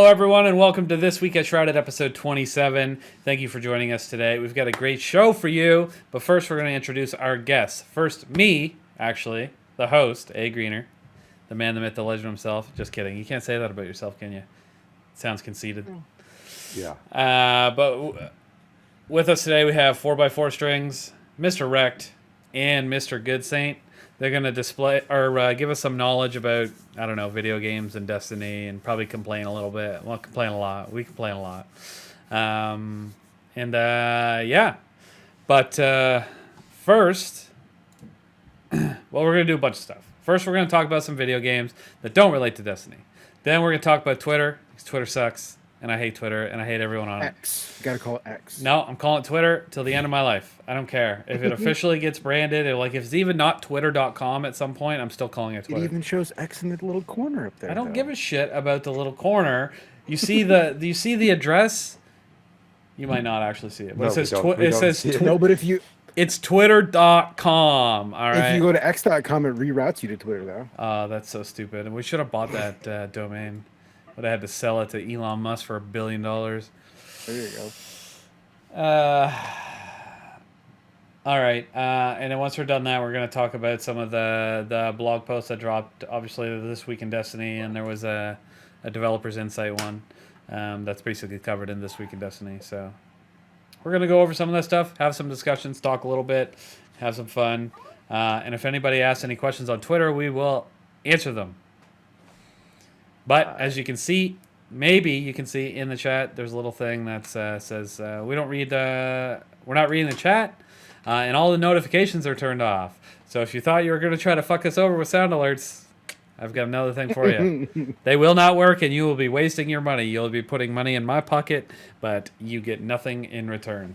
Hello, everyone, and welcome to This Week at Shrouded, episode 27. Thank you for joining us today. We've got a great show for you, but first we're going to introduce our guests. First, me, actually, the host, A. Greener, the man, the myth, the legend himself. Just kidding. You can't say that about yourself, can you? Sounds conceited. Yeah. But with us today, we have 4x4 Strings, Mr. Wrecked, and Mr. Good Saint. They're going to display or give us some knowledge about, I don't know, video games and Destiny, and probably complain a little bit. Well, complain a lot. We complain a lot. Yeah. But first, well, we're going to do a bunch of stuff. First, we're going to talk about some video games that don't relate to Destiny. Then we're going to talk about Twitter, because Twitter sucks, and I hate Twitter, and I hate everyone on it. X. You gotta call it X. No, I'm calling it Twitter till the end of my life. I don't care. If it officially gets branded, or like if it's even not twitter.com at some point, I'm still calling it Twitter. It even shows X in the little corner up there. I don't give a shit about the little corner. You see the do you see the address? You might not actually see it. But it says no, but if you it's twitter.com. All right. If you go to x.com, it reroutes you to Twitter though. Oh, that's so stupid. And we should have bought that domain. But I had to sell it to Elon Musk for $1 billion. There you go. All right. And then once we're done that, we're going to talk about some of the blog posts that dropped, obviously, this week in Destiny. And there was a developer's insight one that's basically covered in This Week in Destiny. So we're going to go over some of that stuff, have some discussions, talk a little bit, have some fun. And if anybody asks any questions on Twitter, we will answer them. But as you can see, maybe you can see in the chat, there's a little thing that says we're not reading the chat, and all the notifications are turned off. So if you thought you were going to try to fuck us over with sound alerts, I've got another thing for you. They will not work, and you will be wasting your money. You'll be putting money in my pocket, but you get nothing in return,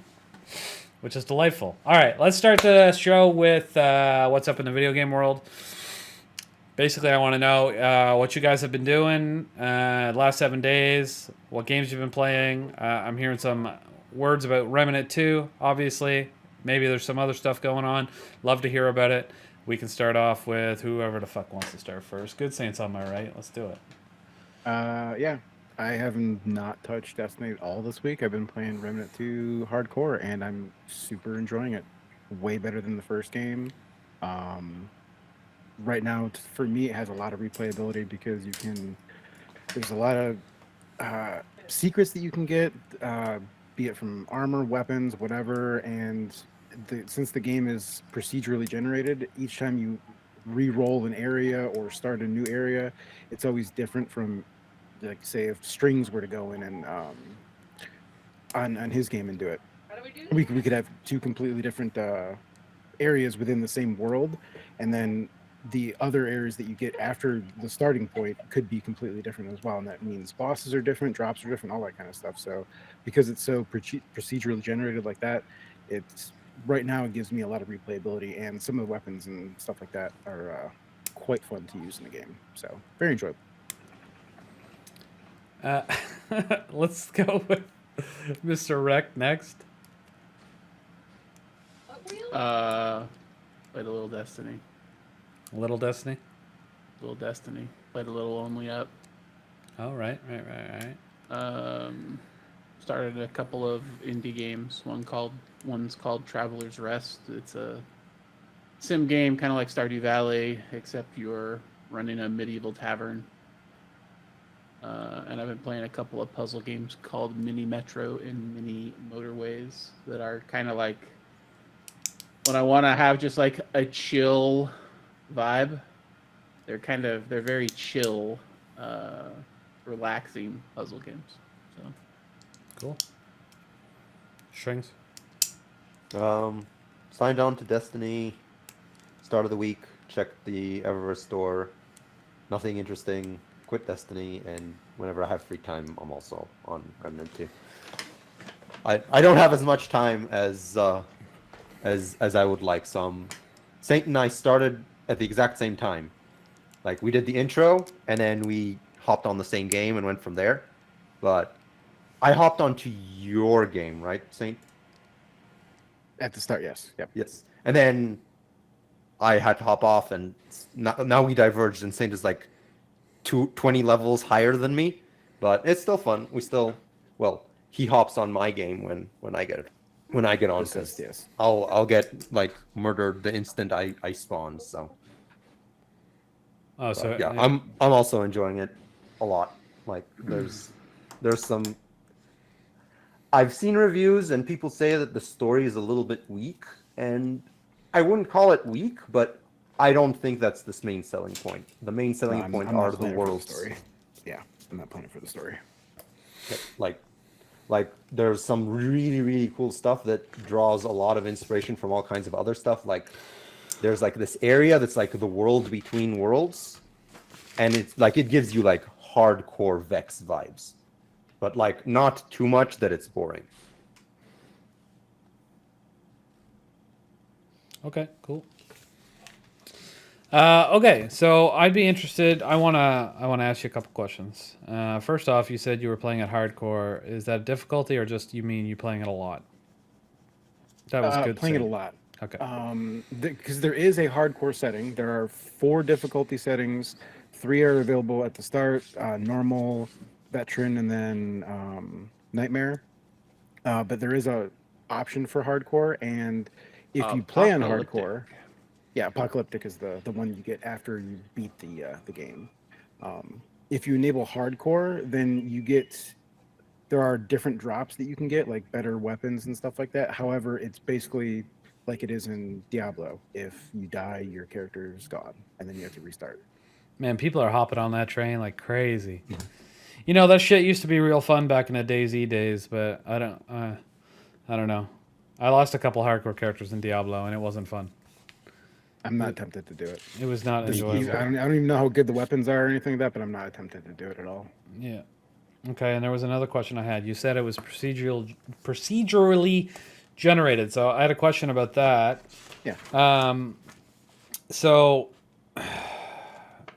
which is delightful. All right, let's start the show with what's up in the video game world. Basically, I want to know what you guys have been doing last 7 days, what games you've been playing. I'm hearing some words about Remnant 2, obviously. Maybe there's some other stuff going on. Love to hear about it. We can start off with whoever the fuck wants to start first. Good Saints on my right. Let's do it. Yeah. I have not touched Destiny at all this week. I've been playing Remnant 2 hardcore, and I'm super enjoying it. Way better than the first game. Right now, for me, it has a lot of replayability because there's a lot of secrets that you can get, be it from armor, weapons, whatever, and since the game is procedurally generated, each time you re-roll an area or start a new area, it's always different from, like, say, if Strings were to go in and on his game and do it. We could have two completely different areas within the same world, and then the other areas that you get after the starting point could be completely different as well, and that means bosses are different, drops are different, all that kind of stuff. So because it's so procedurally generated like that, it's right now it gives me a lot of replayability, and some of the weapons and stuff like that are quite fun to use in the game. So very enjoyable. Let's go with Mr. Wreck next. Played a little Destiny. Little Destiny? Played a little Only Up. Oh, right. Started a couple of indie games. One's called Traveler's Rest. It's a sim game, kind of like Stardew Valley, except you're running a medieval tavern. And I've been playing a couple of puzzle games called Mini Metro and Mini Motorways that are kind of like when I want to have just like a chill vibe. They're very chill, relaxing puzzle games. So cool. Strings. Signed on to Destiny. Start of the week. Checked the Eververse store. Nothing interesting. Quit Destiny, and whenever I have free time, I'm also on Remnant 2. I don't have as much time as I would like. So Saint and I started at the exact same time. Like, we did the intro, and then we hopped on the same game and went from there. But I hopped onto your game, right, Saint? At the start, yes. Yep. Yes. And then I had to hop off, and now we diverged, and Saint is like 20 levels higher than me. but it's still fun. Well, he hops on my game when I get on, because yes. I'll get like murdered the instant I spawn. So Oh, so yeah, I'm also enjoying it a lot. Like there's some, I've seen reviews and people say that the story is a little bit weak, and I wouldn't call it weak, but I don't think that's the main selling point. The main selling point I'm are not the playing it for worlds. story. Yeah, I'm not playing it for the story. Like there's some really really cool stuff that draws a lot of inspiration from all kinds of other stuff. Like there's like this area that's like the world between worlds, and it's like it gives you like hardcore Vex vibes, but like not too much that it's boring. Okay, cool. Okay, so I'd be interested. I wanna ask you a couple questions. First off, you said you were playing at hardcore. Is that difficulty, or just you mean you playing it a lot? That was good. Playing it a saying. lot. Okay. Because there is a hardcore setting. There are 4 difficulty settings. 3 are available at the start: normal, veteran, and then nightmare. But there is a option for hardcore, and if you play on Apocalyptic. hardcore, yeah, apocalyptic is the one you get after you beat the game. If you enable hardcore, then you get, there are different drops that you can get, like better weapons and stuff like that. However, it's basically like it is in Diablo. If you die, your character is gone, and then you have to restart. Man, people are hopping on that train like crazy. You know, that shit used to be real fun back in the DayZ days, but I don't know. I lost a couple hardcore characters in Diablo, and it wasn't fun. I'm not tempted to do it. It was not I enjoyable. don't even know how good the weapons are or anything like that, but I'm not tempted to do it at all. Yeah. Okay, and there was another question I had. You said it was procedurally generated, so I had a question about that. Yeah. So,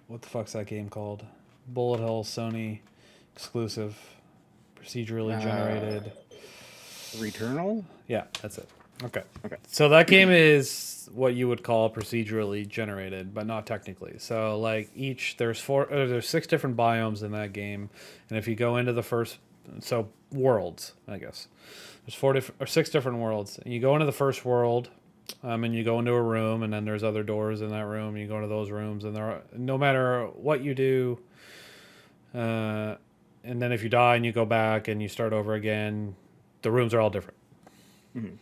what the fuck's that game called? Bullet Hell, Sony exclusive, procedurally generated. Returnal? Yeah, that's it. Okay. Okay. So that game is what you would call procedurally generated, but not technically. So like there's 6 different biomes in that game, and if you go into the first, so worlds, I guess there's 6 different worlds, and you go into the first world, and you go into a room, and then there's other doors in that room. And you go into those rooms, and no matter what you do, and then if you die and you go back and you start over again, the rooms are all different. Mm-hmm.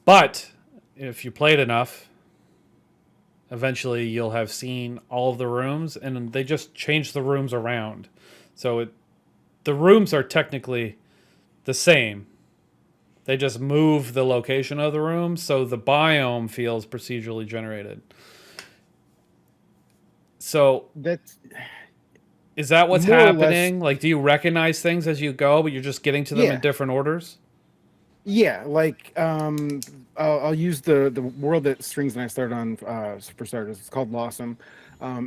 But if you played enough, eventually you'll have seen all of the rooms, and they just change the rooms around. So the rooms are technically the same. They just move the location of the room, so the biome feels procedurally generated. So That's is that what's more or less- happening? Like, do you recognize things as you go, but you're just getting to them Yeah. in different orders? Yeah, like I'll use the world that Strings and I started on for starters. It's called Lawsome.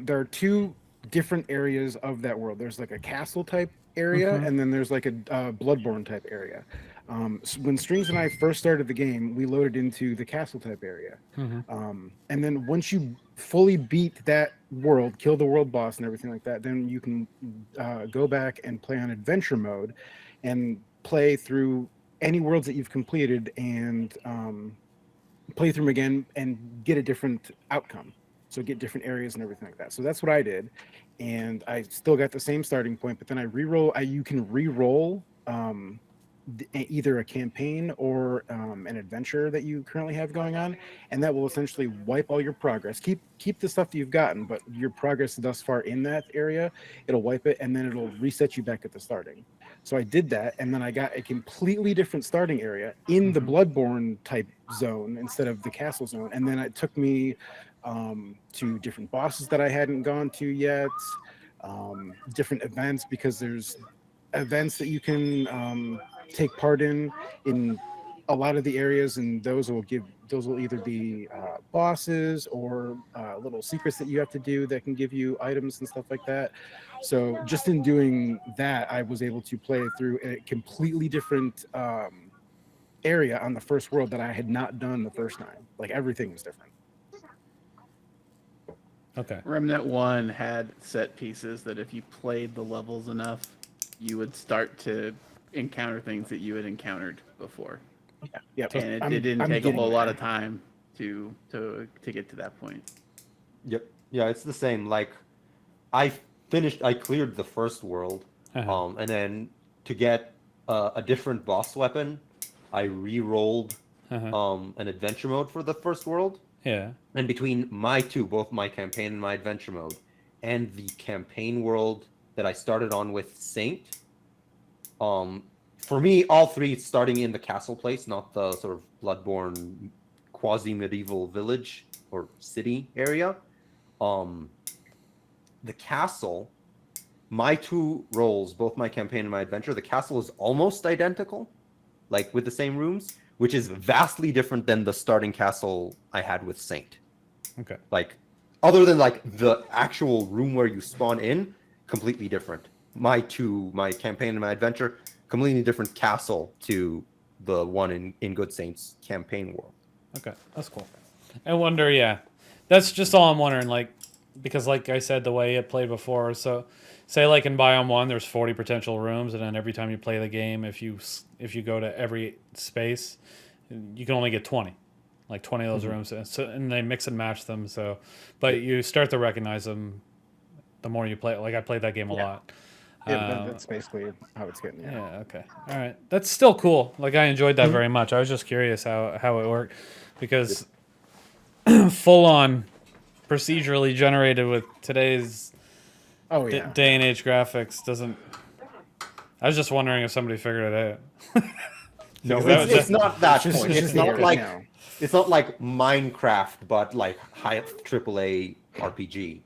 There are 2 different areas of that world. There's like a castle type area, Mhm. and then there's like a Bloodborne type area. So when Strings and I first started the game, we loaded into the castle type area. Mhm. And then once you fully beat that world, kill the world boss and everything like that, then you can go back and play on adventure mode and play through any worlds that you've completed and play through them again and get a different outcome. So get different areas and everything like that. So that's what I did, and I still got the same starting point. But then I re-roll. You can re-roll either a campaign or an adventure that you currently have going on, and that will essentially wipe all your progress. Keep the stuff that you've gotten, but your progress thus far in that area, it'll wipe it, and then it'll reset you back at the starting. So I did that, and then I got a completely different starting area in the Bloodborne type zone instead of the castle zone. And then it took me to different bosses that I hadn't gone to yet, different events, because there's events that you can take part in a lot of the areas, and those will either be bosses or little secrets that you have to do that can give you items and stuff like that. So just in doing that, I was able to play through a completely different area on the first world that I had not done the first time. Like everything was different. Okay. Remnant 1 had set pieces that if you played the levels enough, you would start to encounter things that you had encountered before, Yeah, and I'm- it didn't I'm take a getting whole lot there. of time to get to that point. Yep. Yeah, it's the same. Like, I I cleared the first world, Uh-huh. and then to get a different boss weapon, I re-rolled Uh-huh. an adventure mode for the first world. Yeah. And between my two, both my campaign and my adventure mode, and the campaign world that I started on with Saint, for me, all three starting in the castle place, not the sort of Bloodborne quasi-medieval village or city area. The castle, my two roles, both my campaign and my adventure, the castle is almost identical, like with the same rooms, which is vastly different than the starting castle I had with Saint. Okay. Like, other than like the actual room where you spawn in, completely different. My campaign and my adventure, completely different castle to the one in Good Saints campaign world. Okay. That's cool. I wonder, yeah. That's just all I'm wondering, like, because like I said, the way it played before, so say like in Biome 1, there's 40 potential rooms, and then every time you play the game, if you go to every space, you can only get 20. Like 20 of those rooms, and they mix and match them. So, but you start to recognize them the more you play. Like I played that game a lot. Yeah, that's basically how it's getting. Yeah. Yeah. Okay. All right. That's still cool. Like I enjoyed that very much. I was just curious how it worked, because full on procedurally generated with today's Oh yeah. day and age graphics doesn't. I was just wondering if somebody figured it out. No, that was it's just- not that it's point. just It's the not area like now. it's not like Minecraft, but like high AAA RPG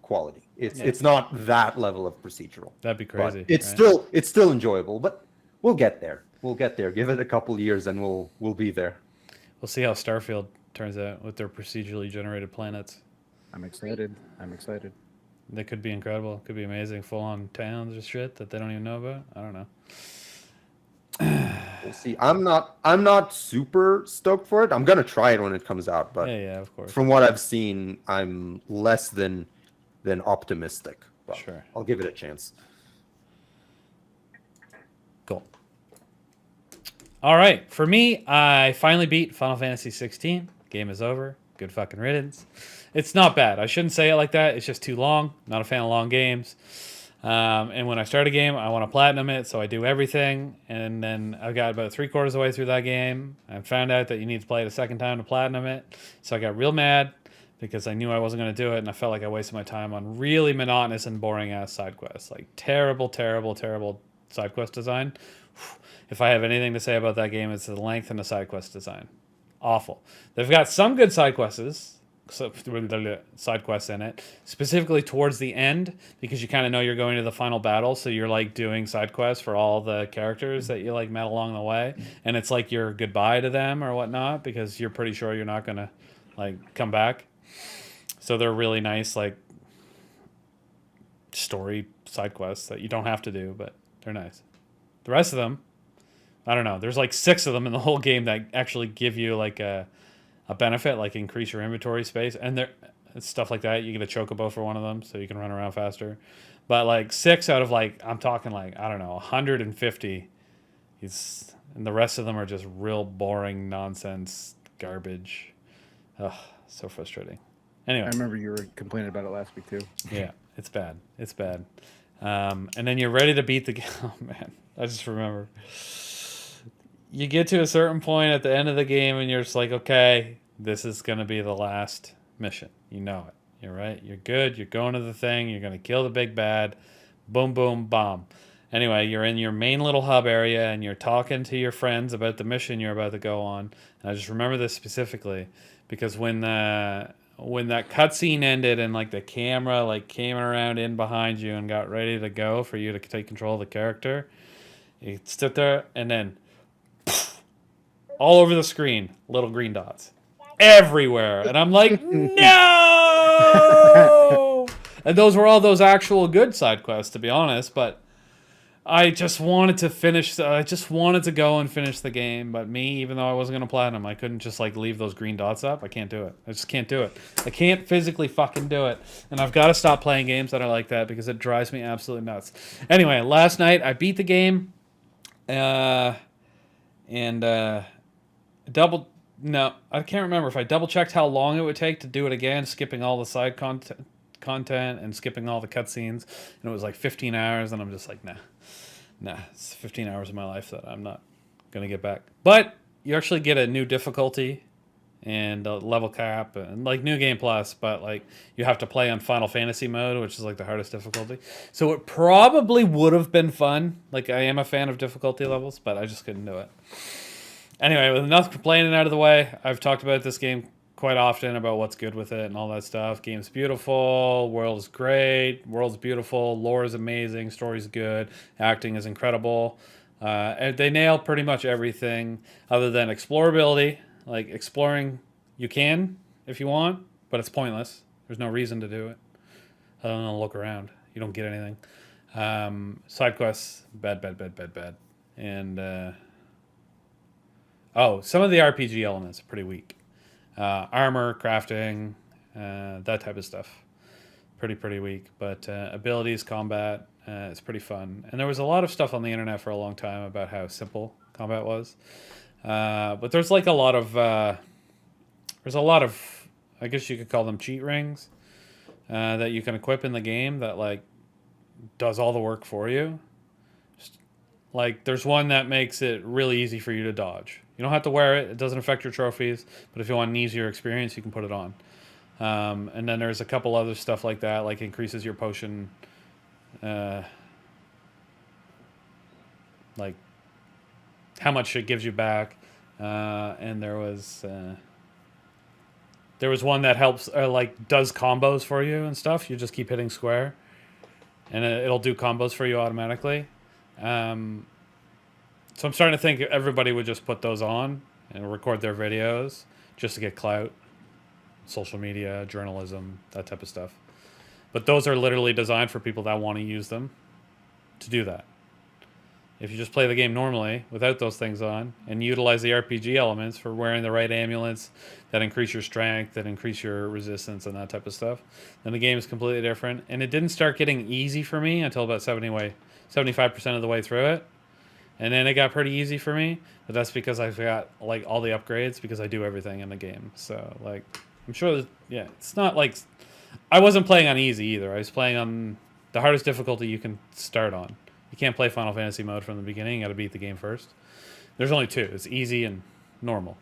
quality. It's not that level of procedural. That'd be But crazy. it's right? still enjoyable. But we'll get there. We'll get there. Give it a couple years, and we'll be there. We'll see how Starfield turns out with their procedurally generated planets. I'm excited. I'm excited. They could be incredible. Could be amazing. Full on towns or shit that they don't even know about. I don't know. We'll see. I'm not super stoked for it. I'm gonna try it when it comes out, but Yeah, of course. from what I've seen, I'm less than optimistic. But Sure. I'll give it a chance. Cool. All right. For me, I finally beat Final Fantasy 16. Game is over. Good fucking riddance. It's not bad. I shouldn't say it like that. It's just too long. Not a fan of long games. And when I start a game, I want to platinum it, so I do everything. And then I got about 3/4 of the way through that game. I found out that you need to play it a second time to platinum it. So I got real mad because I knew I wasn't going to do it, and I felt like I wasted my time on really monotonous and boring ass side quests. Like terrible, terrible, terrible side quest design. If I have anything to say about that game, it's the length and the side quest design. Awful. They've got some good side quests. Side quests in it, specifically towards the end, because you kind of know you're going to the final battle, so you're like doing side quests for all the characters that you like met along the way, and it's like your goodbye to them or whatnot, because you're pretty sure you're not gonna like come back. So they're really nice, like story side quests that you don't have to do, but they're nice. The rest of them, I don't know. There's like 6 of them in the whole game that actually give you like a benefit, like increase your inventory space, and there stuff like that. You get a chocobo for one of them, so you can run around faster. But like 6 out of like, I'm talking like, I don't know, 150 and the rest of them are just real boring nonsense garbage. Ugh, so frustrating. Anyway, I remember you were complaining about it last week too. yeah, it's bad. It's bad. And then you're ready to beat the game. Oh man, I just remember. You get to a certain point at the end of the game, and you're just like, okay, this is going to be the last mission. You know it. You're right. You're good. You're going to the thing. You're going to kill the big bad. Boom, boom, bomb. Anyway, you're in your main little hub area, and you're talking to your friends about the mission you're about to go on. And I just remember this specifically because when that cutscene ended and like the camera like came around in behind you and got ready to go for you to take control of the character, you stood there and then all over the screen, little green dots everywhere. And I'm like, no! And those were all those actual good side quests, to be honest. But I just wanted to finish. I just wanted to go and finish the game, but me, even though I wasn't gonna platinum, I couldn't just like leave those green dots up. I can't do it. I just can't do it. I can't physically fucking do it, and I've got to stop playing games that are like that because it drives me absolutely nuts. Anyway, last night I beat the game, and double. No, I can't remember if I double checked how long it would take to do it again, skipping all the side content and skipping all the cutscenes, and it was like 15 hours, and I'm just like, nah, it's 15 hours of my life that I'm not gonna get back. But you actually get a new difficulty and a level cap and like new game plus, but like you have to play on Final Fantasy mode, which is like the hardest difficulty. So it probably would have been fun. Like I am a fan of difficulty levels, but I just couldn't do it. Anyway, with enough complaining out of the way, I've talked about this game quite often about what's good with it and all that stuff. Game's beautiful, world is great, world's beautiful, lore is amazing, story's good, acting is incredible. And they nail pretty much everything other than explorability. Like exploring, you can if you want, but it's pointless. There's no reason to do it other than to look around. You don't get anything. Side quests, bad. And some of the RPG elements are pretty weak. Armor, crafting, that type of stuff. Pretty weak. But abilities, combat, it's pretty fun. And there was a lot of stuff on the internet for a long time about how simple combat was. But there's like a lot of, I guess you could call them cheat rings, that you can equip in the game that like does all the work for you. Like there's one that makes it really easy for you to dodge. You don't have to wear it. It doesn't affect your trophies. But if you want an easier experience, you can put it on. And then there's a couple other stuff like that, like increases your potion, like how much it gives you back. And there was one that helps, like does combos for you and stuff. You just keep hitting square, and it'll do combos for you automatically. So I'm starting to think everybody would just put those on and record their videos just to get clout, social media, journalism, that type of stuff. But those are literally designed for people that want to use them to do that. If you just play the game normally without those things on and utilize the RPG elements for wearing the right amulets that increase your strength, that increase your resistance and that type of stuff, then the game is completely different. And it didn't start getting easy for me until about 75% of the way through it. And then it got pretty easy for me, but that's because I've got like all the upgrades because I do everything in the game. So like, I'm sure it's not like, I wasn't playing on easy either. I was playing on the hardest difficulty you can start on. You can't play Final Fantasy mode from the beginning. You got to beat the game first. There's only two. It's easy and normal.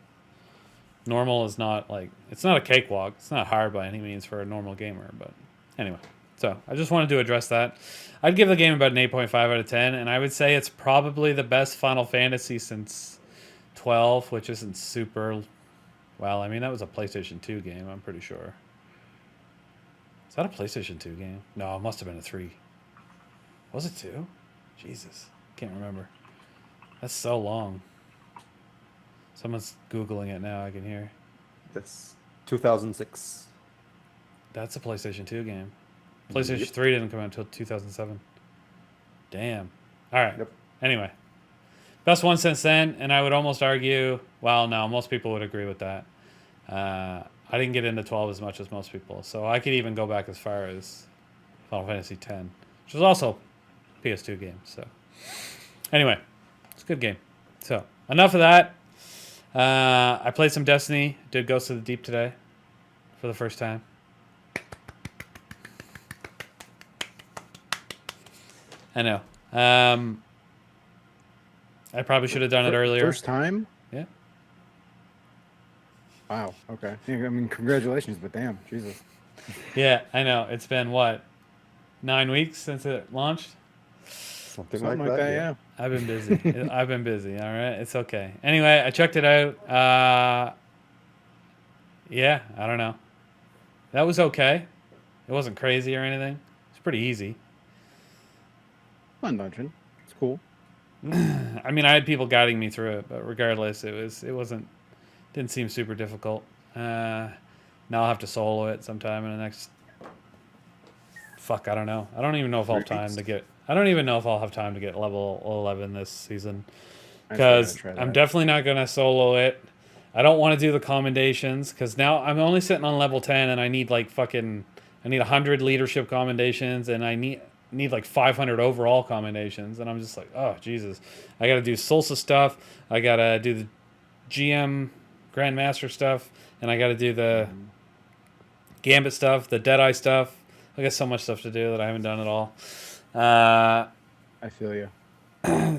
Normal is not like, it's not a cakewalk. It's not hard by any means for a normal gamer, but anyway. So I just wanted to address that. I'd give the game about an 8.5 out of 10, and I would say it's probably the best Final Fantasy since 12, which isn't super... Well, I mean, that was a PlayStation 2 game, I'm pretty sure. Is that a PlayStation 2 game? No, it must have been a 3. Was it 2? Jesus. Can't remember. That's so long. Someone's Googling it now, I can hear. That's 2006. That's a PlayStation 2 game. PlayStation 3 didn't come out until 2007. Damn. All right. Yep. Anyway. Best one since then, and I would almost argue, well, no, most people would agree with that. I didn't get into 12 as much as most people, so I could even go back as far as Final Fantasy X, which was also a PS2 game. So anyway, it's a good game. So enough of that. I played some Destiny. Did Ghost of the Deep today for the first time. I know. I probably should have done it earlier. First time? Yeah. Wow. Okay. Yeah, I mean, congratulations, but damn, Jesus. Yeah, I know. It's been, what, 9 weeks since it launched? Something Something like that, yeah. I've been busy. I've been busy, all right? It's okay. Anyway, I checked it out. Yeah, I don't know. That was okay. It wasn't crazy or anything. It's pretty easy. Fun dungeon. It's cool. I mean, I had people guiding me through it, but regardless, didn't seem super difficult. Now I'll have to solo it sometime in the next... Fuck, I don't know. I don't even know if I'll have time to get... I don't even know if I'll have time to get level 11 this season. I still gotta Because try I'm that. definitely not going to solo it. I don't want to do the commendations because now I'm only sitting on level 10 and I need like fucking, I need 100 leadership commendations and I need like 500 overall commendations. And I'm just like, oh, Jesus. I got to do Solstice stuff. I got to do the GM Grandmaster stuff. And I got to do the Gambit stuff, the Deadeye stuff. I got so much stuff to do that I haven't done at all. I feel you.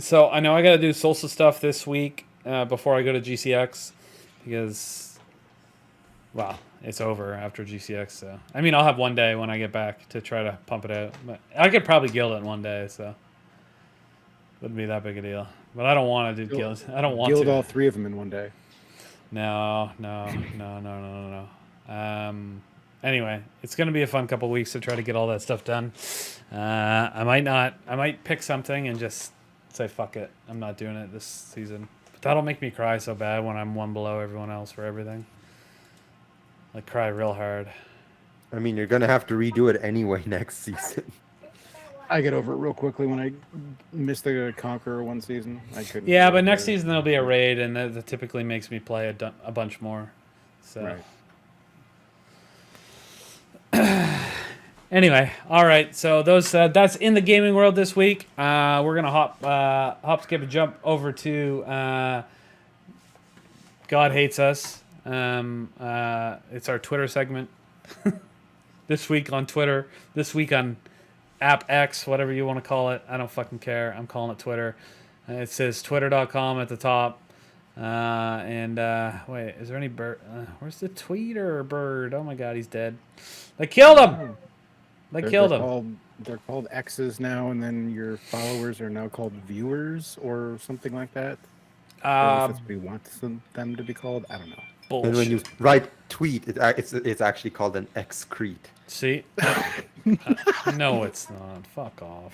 So I know I got to do Solstice stuff this week before I go to GCX because, well, it's over after GCX. So I mean, I'll have one day when I get back to try to pump it out. But I could probably guild it in one day, so wouldn't be that big a deal. But I don't want to do guild. I don't want Guild to. all 3 of them in one day. No. Anyway, it's going to be a fun couple weeks to try to get all that stuff done. I might pick something and just say, fuck it. I'm not doing it this season. But that'll make me cry so bad when I'm one below everyone else for everything. Like, cry real hard. I mean, you're gonna have to redo it anyway next season. I get over it real quickly when I missed the Conqueror one season. I couldn't. Yeah, do but it next there. season there'll be a raid, and that typically makes me play a bunch more. So. Right. Anyway, all right. So that's in the gaming world this week. We're gonna hop, skip, and jump over to God Hates Us. It's our Twitter segment this week on Twitter. This week on App X, whatever you want to call it. I don't fucking care. I'm calling it Twitter. It says twitter.com at the top. Wait, is there any bird? Where's the tweeter bird? Oh my God, he's dead. They killed him. They killed him. They're called X's now, and then your followers are now called viewers or something like that. Or if that's what we want them to be called. I don't know. Bullshit. And when you write tweet, it's actually called an excrete. See? No, it's not. Fuck off.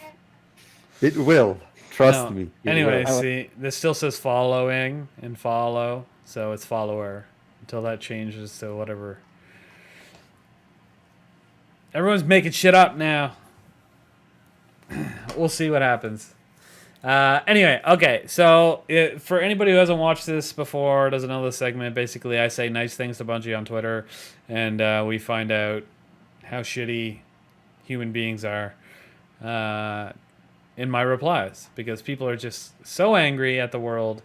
It will. Trust No. me. it Anyway, will. see, this still says following and follow, so it's follower until that changes to whatever. Everyone's making shit up now. We'll see what happens. Anyway, okay, so for anybody who hasn't watched this before, doesn't know this segment, basically I say nice things to Bungie on Twitter, and we find out how shitty human beings are in my replies, because people are just so angry at the world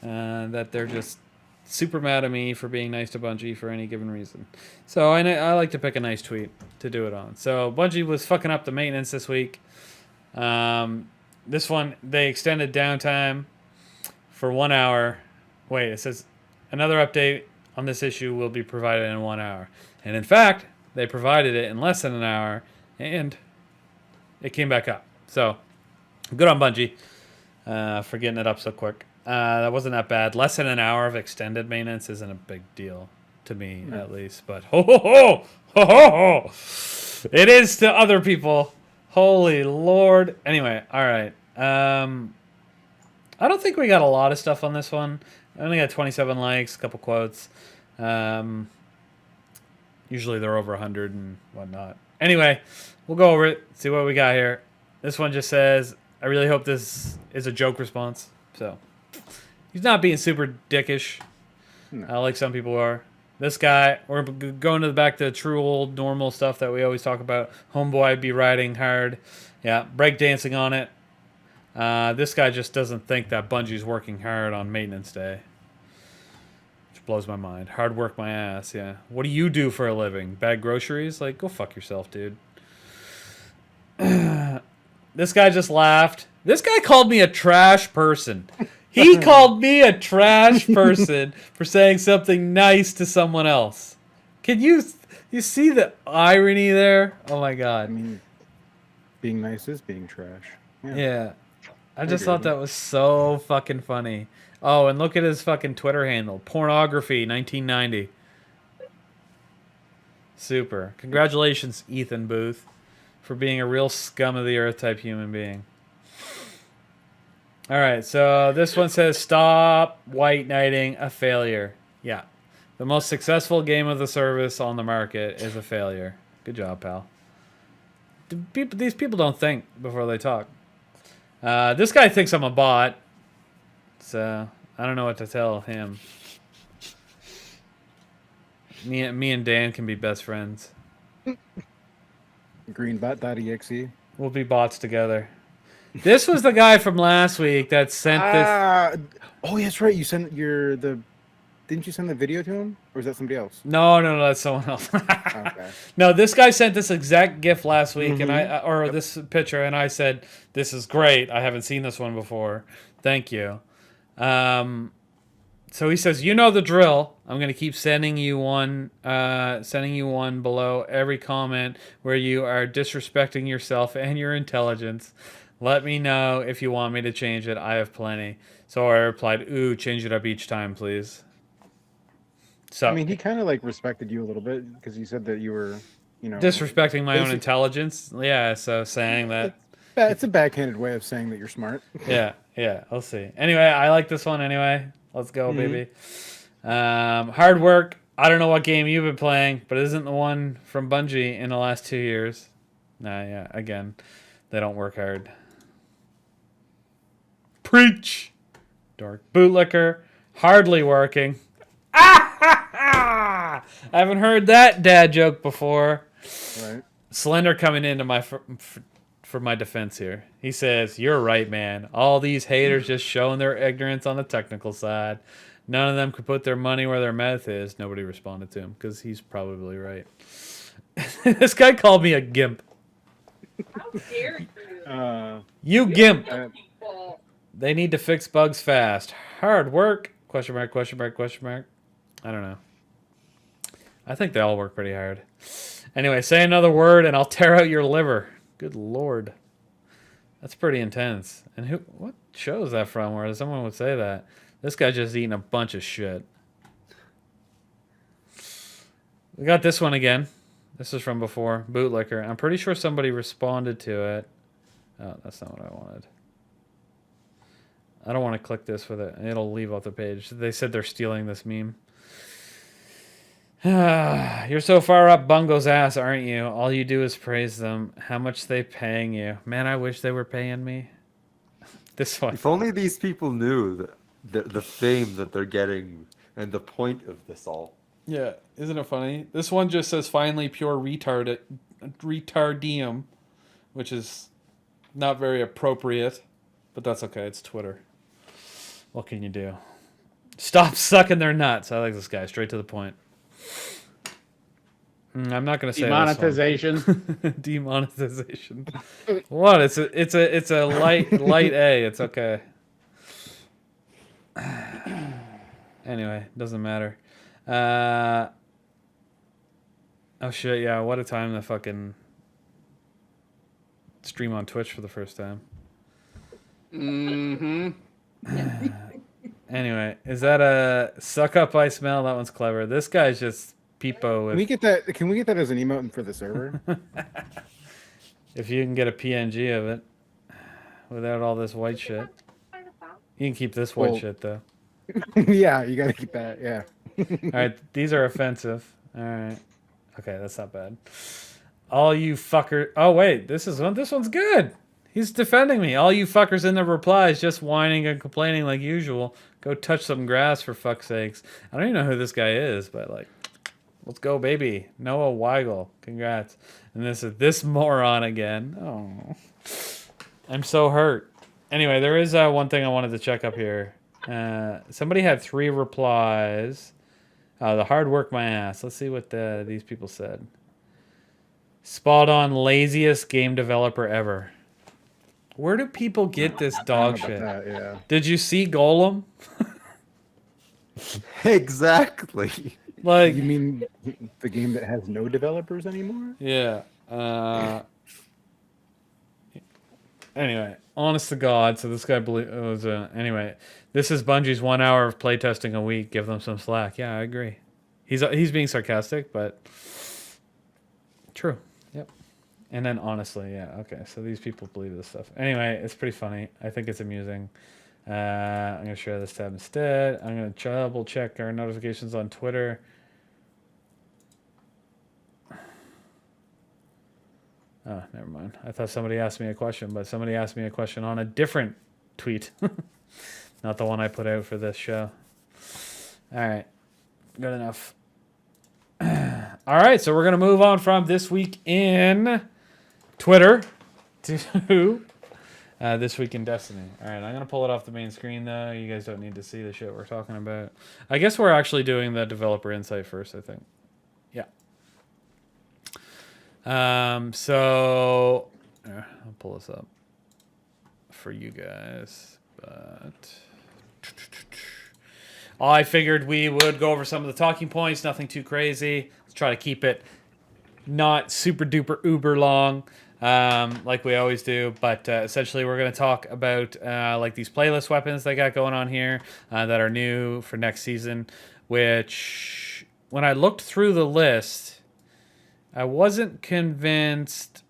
that they're just super mad at me for being nice to Bungie for any given reason. So I like to pick a nice tweet to do it on. So Bungie was fucking up the maintenance this week. This one, they extended downtime for 1 hour. Wait, it says another update on this issue will be provided in 1 hour. And in fact, they provided it in less than an hour, and it came back up. So good on Bungie for getting it up so quick. That wasn't that bad. Less than an hour of extended maintenance isn't a big deal to me, at least. But ho ho ho ho ho ho, it is to other people. Holy Lord. Anyway, all right. I don't think we got a lot of stuff on this one. I only got 27 likes, a couple quotes. Usually they're over 100 and whatnot. Anyway, we'll go over it, see what we got here. This one just says, I really hope this is a joke response. So he's not being super dickish, like some people are. This guy, we're going to the back to the true old normal stuff that we always talk about. Homeboy be riding hard. Yeah, breakdancing on it. This guy just doesn't think that Bungie's working hard on maintenance day. Which blows my mind. Hard work my ass, yeah. What do you do for a living? Bag groceries? Like, go fuck yourself, dude. This guy just laughed. This guy called me a trash person. He called me a trash person for saying something nice to someone else. Can you see the irony there? Oh my God. I mean, being nice is being trash. Yeah. I just agree thought with that was so fucking funny. Oh, and look at his fucking Twitter handle. Pornography 1990. Super. Congratulations, Ethan Booth, for being a real scum of the earth type human being. All right, so this one says, stop white knighting a failure. Yeah. The most successful game of the service on the market is a failure. Good job, pal. These people don't think before they talk. This guy thinks I'm a bot, so I don't know what to tell him. Me and Dan can be best friends. Greenbot.exe. We'll be bots together. This was the guy from last week that sent this. Oh, yeah, that's right. You sent Didn't you send the video to him, or was that somebody else? No, that's someone else. Okay. No, this guy sent this exact GIF last week, and this picture, and I said, "This is great. I haven't seen this one before. Thank you." So he says, "You know the drill. I'm gonna keep sending you one below every comment where you are disrespecting yourself and your intelligence. Let me know if you want me to change it. I have plenty." So I replied, "Ooh, change it up each time, please." So I mean, he kind of like respected you a little bit because he said that you were, disrespecting my own intelligence. Yeah, so saying that. It's a backhanded way of saying that you're smart. Yeah, I'll see. Anyway, I like this one anyway. Let's go, baby. Hard work. I don't know what game you've been playing, but it isn't the one from Bungie in the last 2 years. Nah, yeah, again, they don't work hard. Preach! Dork. Bootlicker. Hardly working. I haven't heard that dad joke before. Right. Slender coming into my for my defense here. He says, "You're right, man. All these haters just showing their ignorance on the technical side. None of them could put their money where their mouth is." Nobody responded to him because he's probably right. This guy called me a gimp. How dare you? You gimp. People. They need to fix bugs fast. Hard work? Question mark, question mark, question mark. I don't know. I think they all work pretty hard. Anyway, say another word and I'll tear out your liver. Good lord. That's pretty intense. And what show is that from where someone would say that? This guy's just eating a bunch of shit. We got this one again. This is from before. Bootlicker. I'm pretty sure somebody responded to it. Oh, that's not what I wanted. I don't want to click this with it. It'll leave off the page. They said they're stealing this meme. You're so far up Bungo's ass, aren't you? All you do is praise them. How much they paying you? Man, I wish they were paying me. This one. If only these people knew the fame that they're getting and the point of this all. Yeah, isn't it funny? This one just says finally pure retardium, which is not very appropriate, but that's okay. It's Twitter. What can you do? Stop sucking their nuts. I like this guy. Straight to the point. I'm not going to say Demonetization. Demonetization. What? It's a light A. It's okay. Anyway, doesn't matter. Oh shit! Yeah, what a time to fucking stream on Twitch for the first time. Anyway, is that a suck up I smell? That one's clever. This guy's just peepo with. Can we get that as an emote for the server? If you can get a PNG of it without all this white shit. You can keep this white shit though. Yeah, you gotta keep that. Yeah. All right, these are offensive. All right, okay, that's not bad. All you fucker. Oh wait, this one's good. He's defending me. All you fuckers in the replies just whining and complaining like usual. Go touch some grass for fuck's sakes. I don't even know who this guy is, but like, let's go, baby. Noah Weigel. Congrats. And this is this moron again. Oh, I'm so hurt. Anyway, there is one thing I wanted to check up here. Somebody had 3 replies. The hard work my ass. Let's see what these people said. Spot on, laziest game developer ever. Where do people get this dog shit? That, yeah. Did you see Golem? Exactly. Like, You mean the game that has no developers anymore? yeah. Anyway, honest to God, so this guy was anyway. This is Bungie's 1 hour of playtesting a week. Give them some slack. Yeah, I agree. He's being sarcastic, but true. Yep. And then honestly, yeah, okay. So these people believe this stuff. Anyway, it's pretty funny. I think it's amusing. I'm gonna share this tab instead. I'm gonna double check our notifications on Twitter. Oh, never mind. I thought somebody asked me a question, but somebody asked me a question on a different tweet. Not the one I put out for this show. All right. Good enough. All right, so we're going to move on from this week in Twitter to this week in Destiny. All right, I'm going to pull it off the main screen, though. You guys don't need to see the shit we're talking about. I guess we're actually doing the developer insight first, I think. Yeah. So I'll pull this up for you guys, but I figured we would go over some of the talking points, nothing too crazy. Let's try to keep it not super duper uber long, like we always do, but essentially we're going to talk about like these playlist weapons they got going on here that are new for next season, which when I looked through the list, I wasn't convinced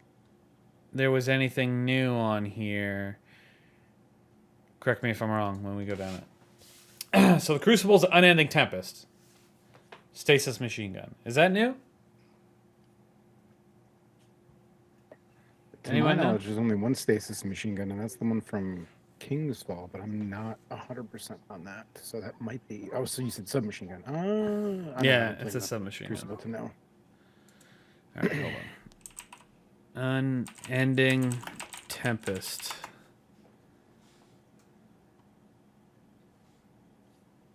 there was anything new on here. Correct me if I'm wrong when we go down it. So the Crucible's Unending Tempest. Stasis Machine Gun. Is that new? To my Anyone know? knowledge, there's only one stasis machine gun, and that's the one from King's Fall, but I'm not 100% on that. So that might be. Oh, so you said submachine gun. I don't Yeah, know, it's a submachine gun. Crucible to know. All right, hold on. Unending Tempest.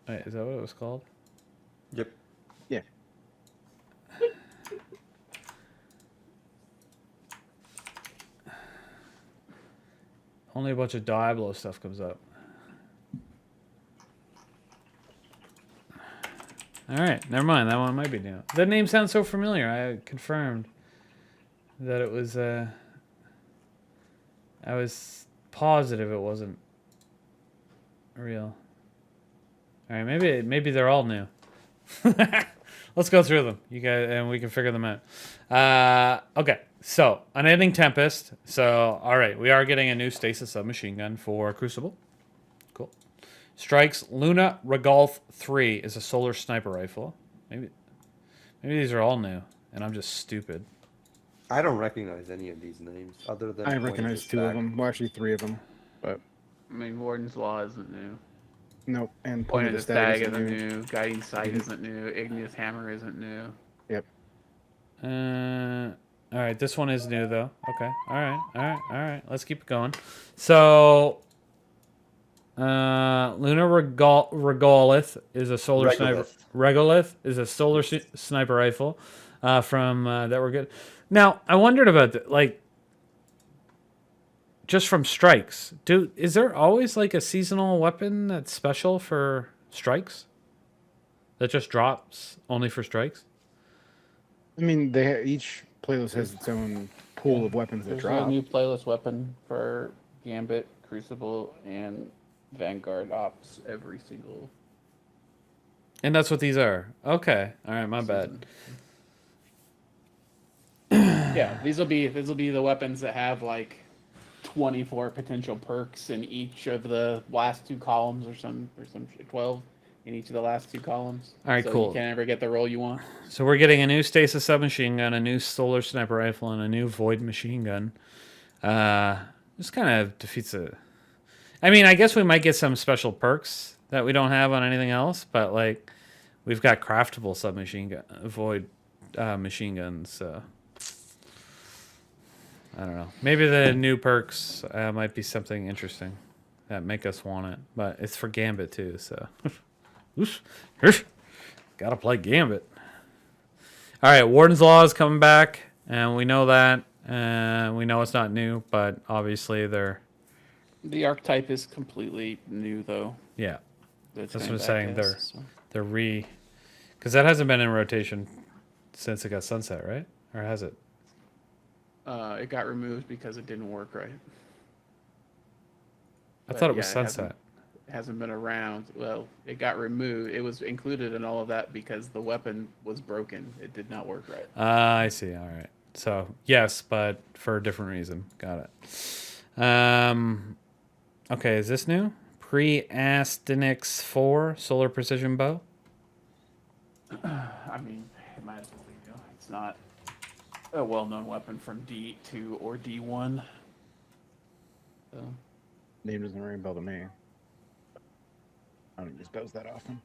Wait, is that what it was called? Yep. Yeah. Only a bunch of Diablo stuff comes up. All right, never mind. That one might be new. That name sounds so familiar. I confirmed that it was. I was positive it wasn't real. All right, maybe they're all new. Let's go through them, you guys, and we can figure them out. Okay, so Unending Tempest. So, all right, we are getting a new stasis submachine gun for Crucible. Cool. Strikes Luna Regalth 3 is a solar sniper rifle. Maybe these are all new, and I'm just stupid. I don't recognize any of these names other than. I Point recognize the 2 of Stack. them. Well, actually 3 of them. But I mean, Warden's Law isn't new. nope. And Point of the Stag isn't new. new. Guiding Sight isn't new. Igneous Hammer isn't new. Yep. All right, this one is new though. Okay. All right. Let's keep it going. So, Luna Regalith is a solar sniper. Regolith is a solar sniper rifle from that we're good. Now, I wondered about that, like, just from strikes. Is there always like a seasonal weapon that's special for strikes? That just drops only for strikes? I mean, each playlist has its own pool of weapons that There's drop. a new playlist weapon for Gambit, Crucible, and Vanguard Ops every single. And that's what these are. Okay. All right, my bad. Yeah, these will be the weapons that have like 24 potential perks in each of the last 2 columns, or some 12 in each of the last 2 columns. All right, so cool. You can't ever get the roll you want. So we're getting a new stasis submachine gun, a new solar sniper rifle, and a new void machine gun. This kind of defeats it. I mean, I guess we might get some special perks that we don't have on anything else, but like we've got craftable submachine gun, void machine guns. So I don't know. Maybe the new perks might be something interesting that make us want it, but it's for Gambit too. So gotta play Gambit. All right, Warden's Law is coming back, and we know that. We know it's not new, but obviously they're. The archetype is completely new, though. Yeah, That's what coming I'm back saying. as, so. They're because that hasn't been in rotation since it got sunset, right? Or has it? It got removed because it didn't work right. I But thought it was yeah, sunset. It hasn't been around. Well, it got removed. It was included in all of that because the weapon was broken. It did not work right. I see. All right. So yes, but for a different reason. Got it. Okay, is this new? Pre-Astenix 4 Solar Precision Bow. I mean, it might as well be new. It's not. a well-known weapon from D2 or D1. So Name doesn't ring a bell to me. I don't use bows that often.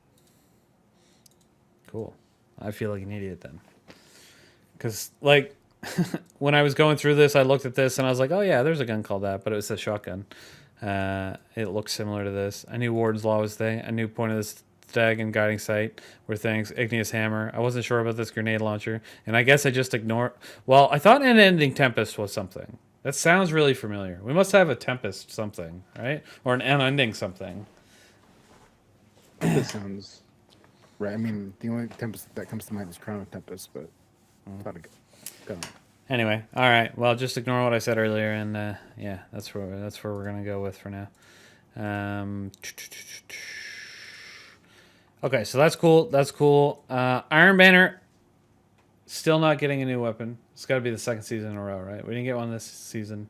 Cool. I feel like an idiot then. Because, like, when I was going through this, I looked at this and I was like, oh, yeah, there's a gun called that, but it was a shotgun. It looks similar to this. I knew Warden's Law was thing. I knew Point of the Stag and Guiding Sight were things. Igneous Hammer. I wasn't sure about this grenade launcher. And I guess I just ignored. Well, I thought Unending Tempest was something. That sounds really familiar. We must have a Tempest something, right? Or an Unending something. This sounds right. I mean, the only Tempest that comes to mind is Crown of Tempest, but thought of gun. Anyway, all right. Well, just ignore what I said earlier, and yeah, that's where we're gonna go with for now. Okay, so that's cool. That's cool. Iron Banner still not getting a new weapon. It's got to be the second season in a row, right? We didn't get one this season.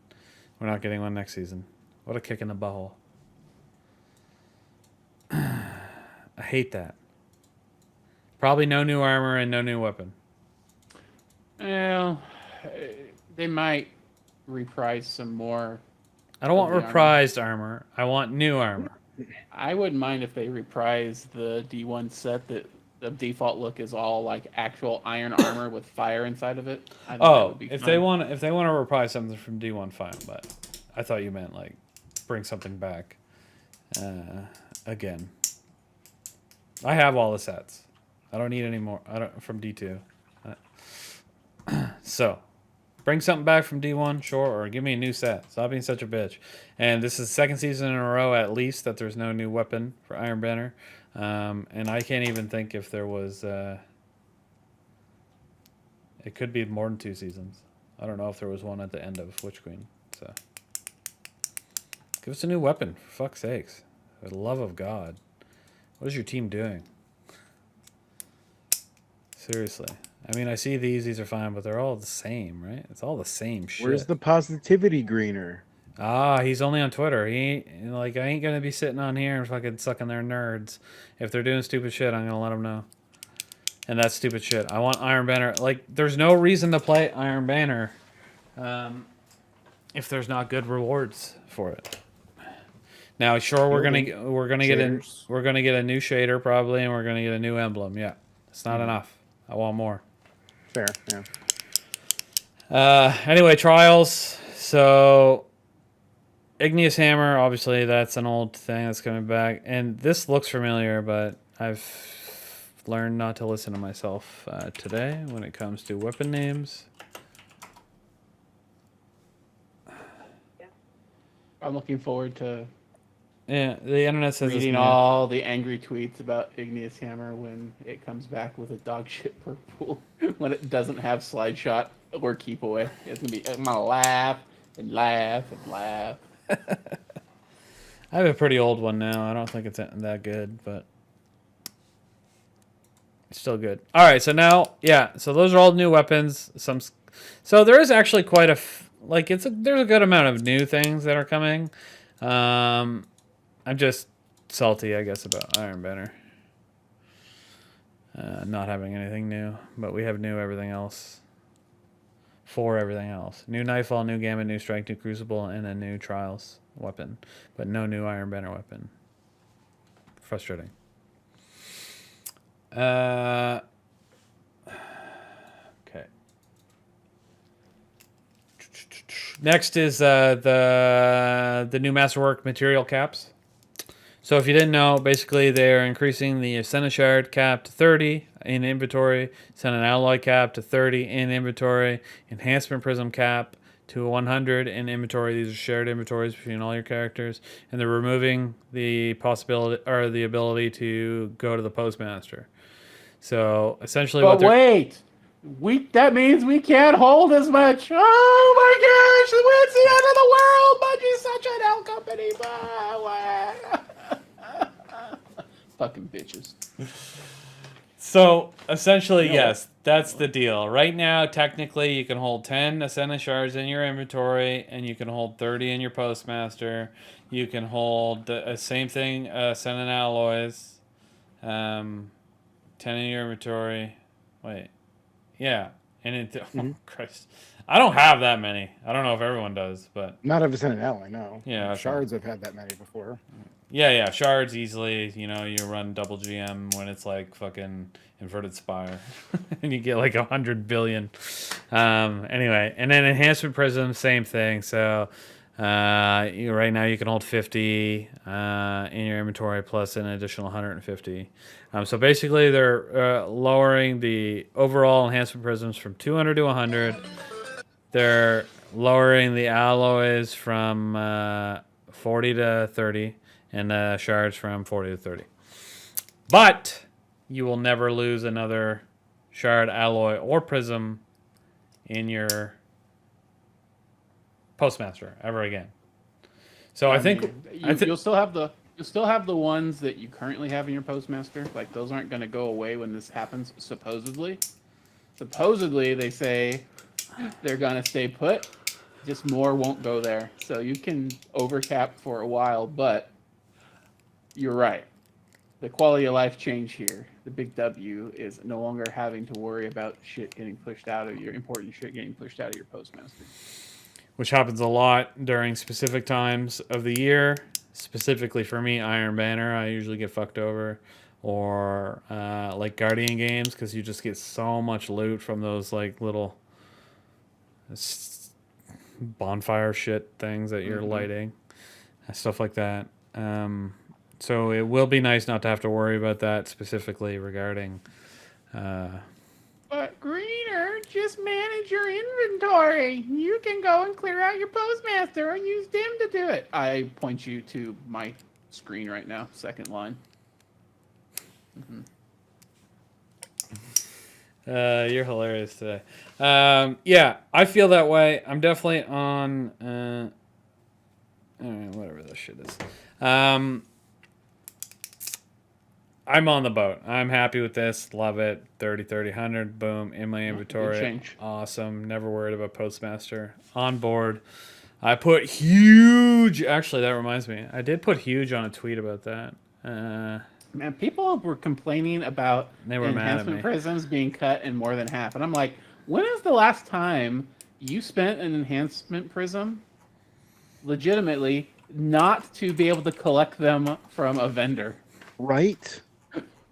We're not getting one next season. What a kick in the butthole. I hate that. Probably no new armor and no new weapon. Well, they might reprise some more. I don't want of the reprised armor. I want new armor. I wouldn't mind if they reprise the D1 set that the default look is all like actual iron armor with fire inside of it. I think that Oh, would be if fun. they want to reprise something from D1, fine. But I thought you meant like bring something back again. I have all the sets. I don't need any more. I don't from D2. So, bring something back from D1, sure, or give me a new set. Stop being such a bitch. And this is the second season in a row, at least, that there's no new weapon for Iron Banner. And I can't even think if there was. It could be more than 2 seasons. I don't know if there was one at the end of Witch Queen. So, give us a new weapon, for fuck's sakes. For the love of God. What is your team doing? Seriously. I mean, I see these are fine, but they're all the same, right? It's all the same shit. Where's the positivity greener? Ah, he's only on Twitter. He like I ain't gonna be sitting on here and fucking sucking their nerds. If they're doing stupid shit, I'm gonna let them know. And that's stupid shit. I want Iron Banner. Like, there's no reason to play Iron Banner, if there's not good rewards for it. Now, sure, we're gonna get a new shader probably, and we're gonna get a new emblem. Yeah, it's not enough. I want more. Fair, yeah. Anyway, trials. So, Igneous Hammer, obviously, that's an old thing that's coming back. And this looks familiar, but I've learned not to listen to myself today when it comes to weapon names. I'm looking forward to Yeah, the internet says it's reading new. all the angry tweets about Igneous Hammer when it comes back with a dog shit purple when it doesn't have slide shot or keep away. It's gonna be I'm gonna laugh and laugh and laugh. I have a pretty old one now. I don't think it's that good, but it's still good. All right, so now, yeah, so those are all new weapons. So there is actually quite there's a good amount of new things that are coming. I'm just salty, I guess, about Iron Banner not having anything new, but we have new everything else. For everything else, new Nightfall, new Gamma, new Strike, new Crucible, and a new Trials weapon, but no new Iron Banner weapon. Frustrating. Okay. Next is the new Masterwork material caps. So if you didn't know, basically they're increasing the Ascendant Shard cap to 30 in inventory, Ascendant Alloy cap to 30 in inventory, Enhancement Prism cap to 100 in inventory. These are shared inventories between all your characters, and they're removing the possibility or the ability to go to the Postmaster. So essentially, But wait, that means we can't hold as much. Oh my gosh, it's the end of the world. Bungie's such an L company. Fucking bitches. So essentially, yes, that's the deal. Right now, technically, you can hold 10 Ascendant Shards in your inventory, and you can hold 30 in your Postmaster. You can hold the same thing, Ascendant Alloys, 10 in your inventory. Wait, yeah, And it, oh Mhm. Christ, I don't have that many. I don't know if everyone does, but Not if it's in an L, I know. Yeah, okay. Shards have had that many before. yeah, shards easily. You know, you run double GM when it's like fucking inverted spire, and you get like 100 billion. Anyway, and then enhancement prism, same thing. So right now you can hold 50 in your inventory plus an additional 150. So basically, they're lowering the overall enhancement prisms from 200 to 100. They're lowering the alloys from 40 to 30, and the shards from 40 to 30. But you will never lose another shard, alloy, or prism in your postmaster ever again. So I think mean, you'll still have the ones that you currently have in your postmaster. Like those aren't going to go away when this happens. Supposedly, they say they're going to stay put. Just more won't go there. So you can overcap for a while, but you're right. The quality of life change here, the big W, is no longer having to worry about shit getting pushed out of your important shit getting pushed out of your postmaster. which happens a lot during specific times of the year. Specifically for me, Iron Banner, I usually get fucked over, or like Guardian games, because you just get so much loot from those like little bonfire shit things that you're lighting, stuff like that. So it will be nice not to have to worry about that specifically regarding. But Greener, just manage your inventory. You can go and clear out your postmaster or use them to do it. I point you to my screen right now, second line. You're hilarious today. Yeah, I feel that way. I'm definitely on. Whatever this shit is. I'm on the boat. I'm happy with this. Love it. 30, 30, 100. Boom. In my inventory. change. Awesome. Never worried about Postmaster. On board. I put huge. Actually, that reminds me. I did put huge on a tweet about that. Man, people were complaining about They were mad at enhancement me. prisms being cut in more than half. And I'm like, when is the last time you spent an enhancement prism legitimately not to be able to collect them from a vendor? Right?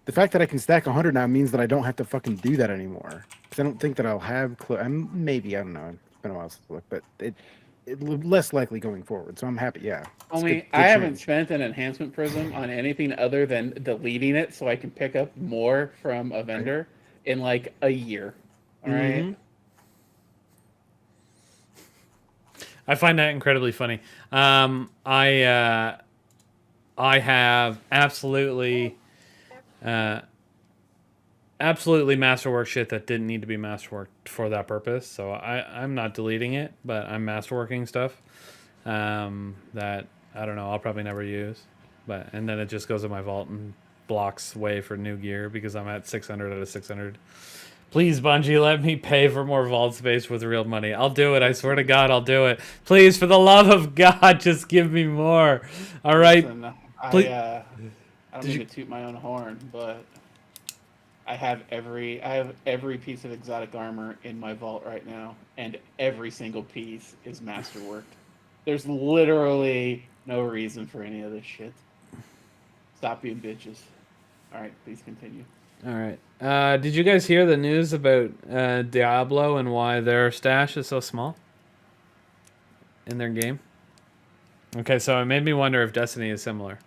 The fact that I can stack 100 now means that I don't have to fucking do that anymore. Because I don't think that I'll have... maybe, I don't know. It's been a while since I looked, but it less likely going forward. So I'm happy, yeah. It's Only good I haven't change. spent an enhancement prism on anything other than deleting it so I can pick up more from a vendor in like a year. All right. Mhm. I find that incredibly funny. I have absolutely masterwork shit that didn't need to be masterworked for that purpose. So I'm not deleting it, but I'm masterworking stuff that I don't know. I'll probably never use, and then it just goes in my vault and blocks way for new gear because I'm at 600 out of 600. Please, Bungie, let me pay for more vault space with real money. I'll do it. I swear to God, I'll do it. Please, for the love of God, just give me more. All right. Listen, Please- I don't mean to toot my own horn, but I have every piece of exotic armor in my vault right now, and every single piece is masterworked. There's literally no reason for any of this shit. Stop being bitches. All right, please continue. All right. Did you guys hear the news about Diablo and why their stash is so small in their game? Okay, so it made me wonder if Destiny is similar.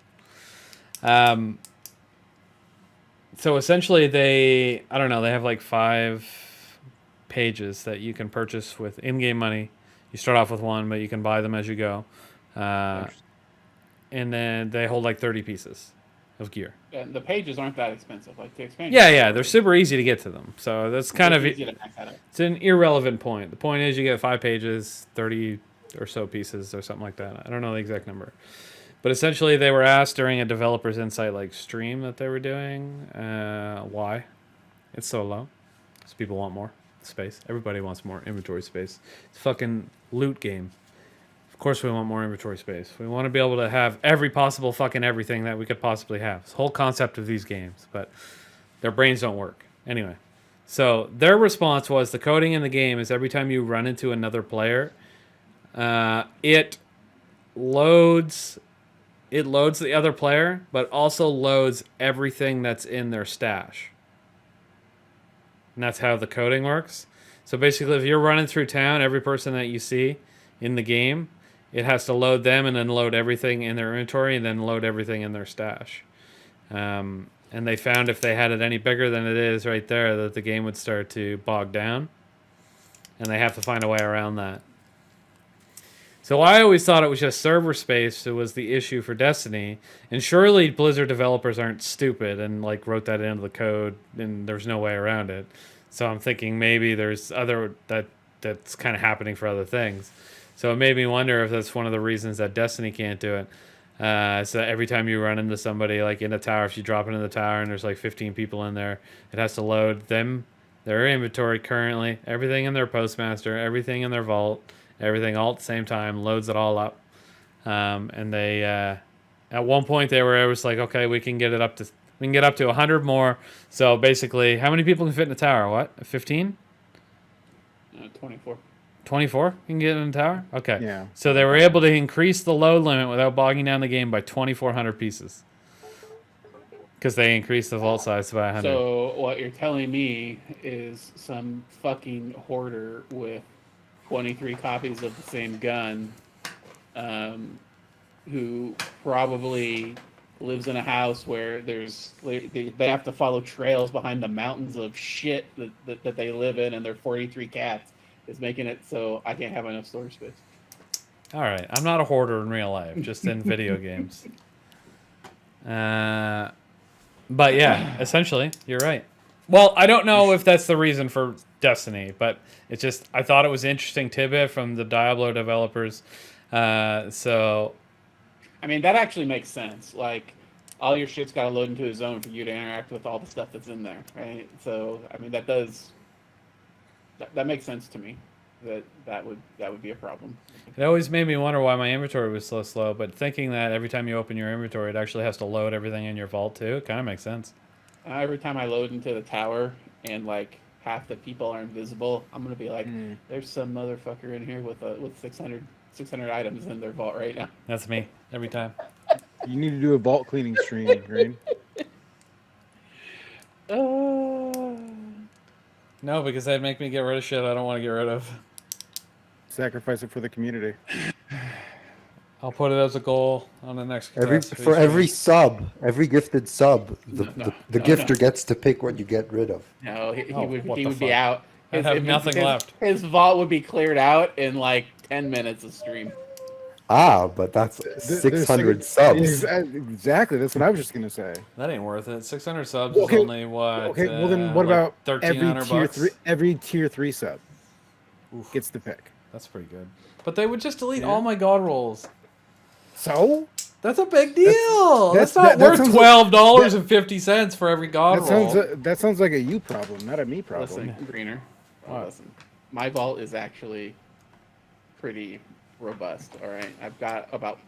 So essentially, they have like 5 pages that you can purchase with in-game money. You start off with 1, but you can buy them as you go. And then they hold like 30 pieces of gear. And the pages aren't that expensive. Like the expansion. Yeah, they're super easy to get to them. So that's kind of easy to max out. it's an irrelevant point. The point is you get 5 pages, 30 or so pieces or something like that. I don't know the exact number. But essentially they were asked during a developer's insight like stream that they were doing why it's so low. Because people want more space. Everybody wants more inventory space. It's a fucking loot game. Of course we want more inventory space. We want to be able to have every possible fucking everything that we could possibly have. It's the whole concept of these games, but their brains don't work. Anyway, So their response was the coding in the game is every time you run into another player, it loads the other player, but also loads everything that's in their stash. And that's how the coding works. So basically, if you're running through town, every person that you see in the game, it has to load them and then load everything in their inventory and then load everything in their stash. And they found if they had it any bigger than it is right there, that the game would start to bog down. And they have to find a way around that. So I always thought it was just server space that was the issue for Destiny, and surely Blizzard developers aren't stupid and like wrote that into the code, and there's no way around it. So I'm thinking maybe there's that's kind of happening for other things. So it made me wonder if that's one of the reasons that Destiny can't do it. So every time you run into somebody like in a tower, if you drop into the tower and there's like 15 people in there, it has to load them, their inventory currently, everything in their postmaster, everything in their vault. Everything all at the same time, loads it all up, and they at one point it was like, okay, we can get up to 100 more. So basically, how many people can fit in a tower? What, 15? 24. 24 can get in a tower. Okay, Yeah. So they were able to increase the load limit without bogging down the game by 2,400 pieces because they increased the vault size by 100. So what you're telling me is some fucking hoarder with 23 copies of the same gun, who probably lives in a house where they have to follow trails behind the mountains of shit that they live in, and their 43 cats is making it so I can't have enough storage space. All right, I'm not a hoarder in real life, just in video games. But yeah, essentially, you're right. Well, I don't know if that's the reason for Destiny, but it's just I thought it was an interesting tidbit from the Diablo developers. So, I mean, that actually makes sense. Like, all your shit's got to load into a zone for you to interact with all the stuff that's in there, right? So, I mean, that makes sense to me. That would be a problem. it always made me wonder why my inventory was so slow. But thinking that every time you open your inventory, it actually has to load everything in your vault too, it kind of makes sense. Every time I load into the tower and like half the people are invisible, I'm gonna be like, "There's some motherfucker in here with 600 items in their vault right now." That's me every time. You need to do a vault cleaning stream, Green. No, because that'd make me get rid of shit I don't want to get rid of. Sacrifice it for the community. I'll put it as a goal on the next Every gifted sub, the gifter gets to pick what you get rid of. No, he Oh, would what the be fuck? out. I'd have nothing left. His vault would be cleared out in like 10 minutes of stream. Ah, but that's 600 subs. Exactly. That's what I was just gonna say. That ain't worth it. 600 subs Okay, is only what? Okay. Well, then what like about every 1,300 tier bucks? three? Every tier 3 sub gets the pick. That's pretty good. But they would just delete Yeah. all my god rolls. So That's a big deal. That's that not worth sounds $12.50 for every god roll. that sounds like a you problem, not a me problem. Listen, Greener. What? Listen, my vault is actually pretty robust. All right, I've got about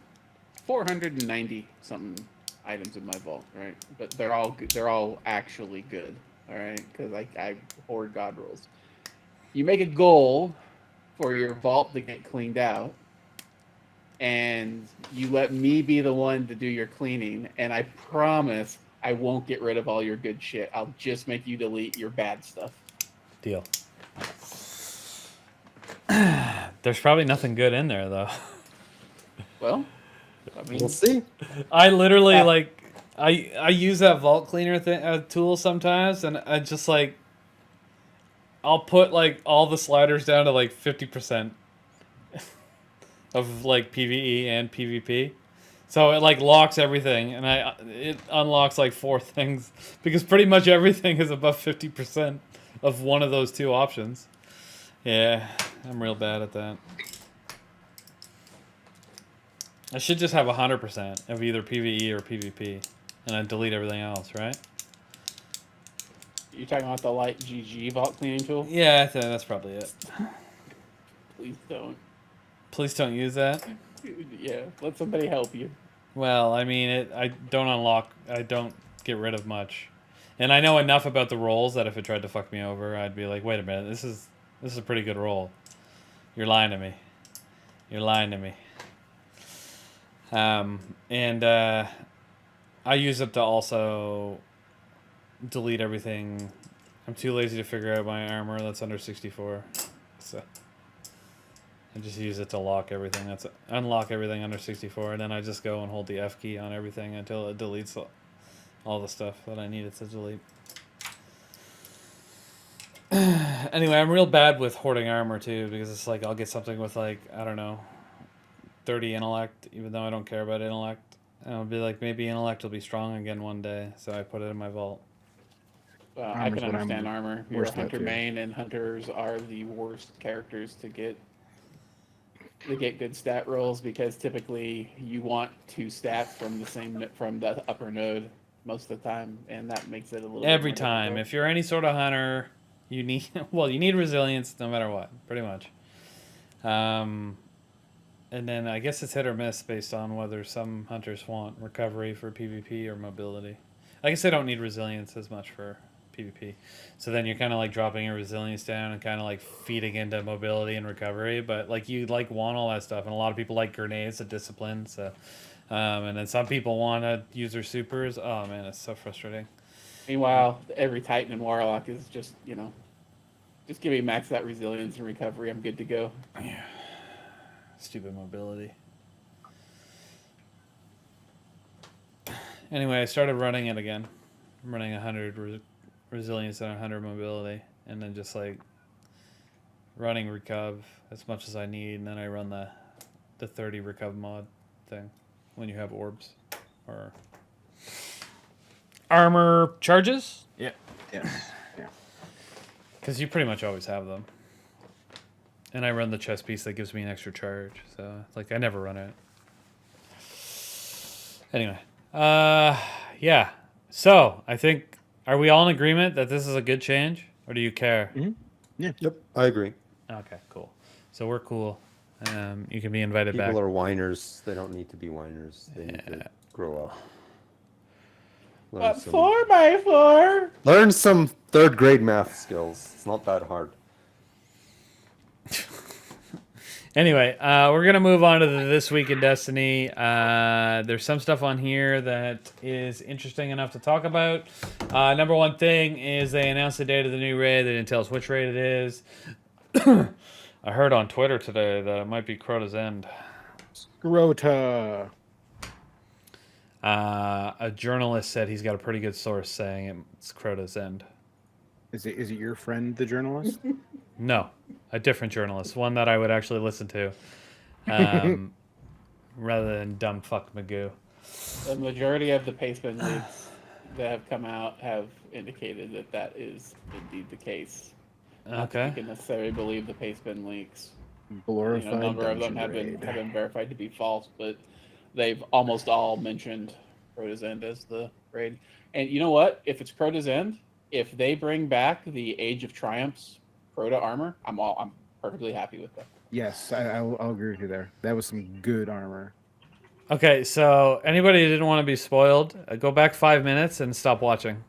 490 something items in my vault. Right, but they're all actually good. All right, because I hoard god rolls. You make a goal for your vault to get cleaned out, and you let me be the one to do your cleaning, and I promise I won't get rid of all your good shit. I'll just make you delete your bad stuff. Deal. There's probably nothing good in there though. Well, I mean, We'll see. I literally like I use that vault cleaner tool sometimes, and I just like I'll put like all the sliders down to like 50% of like PvE and PvP. So it like locks everything, and it unlocks like 4 things because pretty much everything is above 50% of one of those 2 options. Yeah, I'm real bad at that. I should just have 100% of either PvE or PvP, and I delete everything else, right? you're talking about the light GG vault cleaning tool? Yeah, I think that's probably it. Please don't. Please don't use that. Yeah, let somebody help you. Well, I mean, I don't get rid of much. And I know enough about the rolls that if it tried to fuck me over, I'd be like, wait a minute, this is a pretty good roll. You're lying to me. You're lying to me. And I use it to also delete everything. I'm too lazy to figure out my armor that's under 64, so I just use it to lock everything. Unlock everything under 64, and then I just go and hold the F key on everything until it deletes all the stuff that I needed to delete. Anyway, I'm real bad with hoarding armor too, because it's like I'll get something with like, I don't know, 30 intellect, even though I don't care about intellect. And I'll be like, maybe intellect will be strong again one day, so I put it in my vault. I can understand armor. You're a worst at hunter too. main, and hunters are the worst characters to get good stat rolls, because typically you want 2 stats from the upper node most of the time, and that makes it a little Every bit more time, difficult. if you're any sort of hunter, you need you need resilience no matter what, pretty much. And then I guess it's hit or miss based on whether some hunters want recovery for PvP or mobility. I guess they don't need resilience as much for PvP. So then you're kind of like dropping your resilience down and kind of like feeding into mobility and recovery. But like you like want all that stuff, and a lot of people like grenades, a discipline. So, and then some people want to use their supers. Oh man, it's so frustrating. Meanwhile, every Titan and Warlock is just, just give me max that resilience and recovery. I'm good to go. Yeah. Stupid mobility. Anyway, I started running it again. I'm running 100 resilience and 100 mobility, and then just like running recov as much as I need, and then I run the 30 recov mod thing when you have orbs or armor charges. Yeah, Yeah. because you pretty much always have them. And I run the chest piece that gives me an extra charge, so like I never run it. Anyway, yeah. So I think, are we all in agreement that this is a good change, or do you care? Mm-hmm. Yeah. Yep, I agree. Okay, cool. So we're cool. You can be invited People back. are whiners. They don't need to be whiners. They need to grow up. Learn some, 4x4. learn some 3rd grade math skills. It's not that hard. Anyway, we're gonna move on to This Week in Destiny. There's some stuff on here that is interesting enough to talk about. Number one thing is they announced the date of the new raid. They didn't tell us which raid it is. I heard on Twitter today that it might be Crota's End. Grota. A journalist said he's got a pretty good source saying it's Crota's End. Is it your friend, the journalist? No, a different journalist, one that I would actually listen to, rather than dumb fuck Magoo. The majority of the pastebin leaks that have come out have indicated that that is indeed the case. Not that Okay. you can necessarily believe the pastebin leaks. Glorified A number of them dungeon have raid. been verified to be false, but they've almost all mentioned Crota's End as the raid. And you know what? If it's Crota's End, if they bring back the Age of Triumphs Crota armor, I'm perfectly happy with that. Yes, I'll agree with you there. That was some good armor. Okay, so anybody who didn't want to be spoiled, go back 5 minutes and stop watching.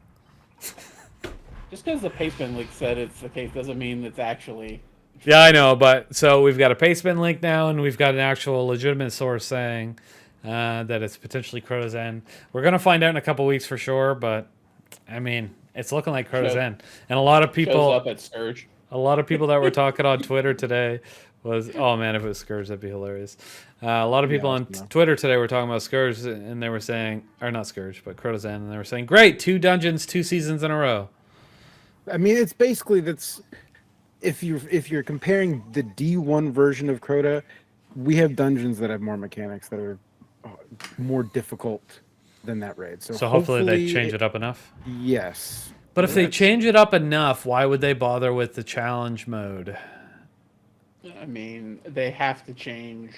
Just because the pastebin leak said it's the case doesn't mean it's actually. Yeah, I know, but so we've got a pastebin link now, and we've got an actual legitimate source saying that it's potentially Crota's End. We're gonna find out in a couple weeks for sure, but I mean, it's looking like Crota's End, and a lot of Shows people, up at Surge. a lot of people that were talking on Twitter today was, oh man, if it was Scourge, that'd be hilarious. A lot of people on Twitter today were talking about Scourge, and they were saying, or not Scourge, but Crota's End, and they were saying, great, 2 dungeons, 2 seasons in a row. I mean, it's basically that's if you're comparing the D1 version of Crota, we have dungeons that have more mechanics that are more difficult than that raid. So Hopefully they change it up enough. Yes. But if they change it up enough, why would they bother with the challenge mode? I mean, they have to change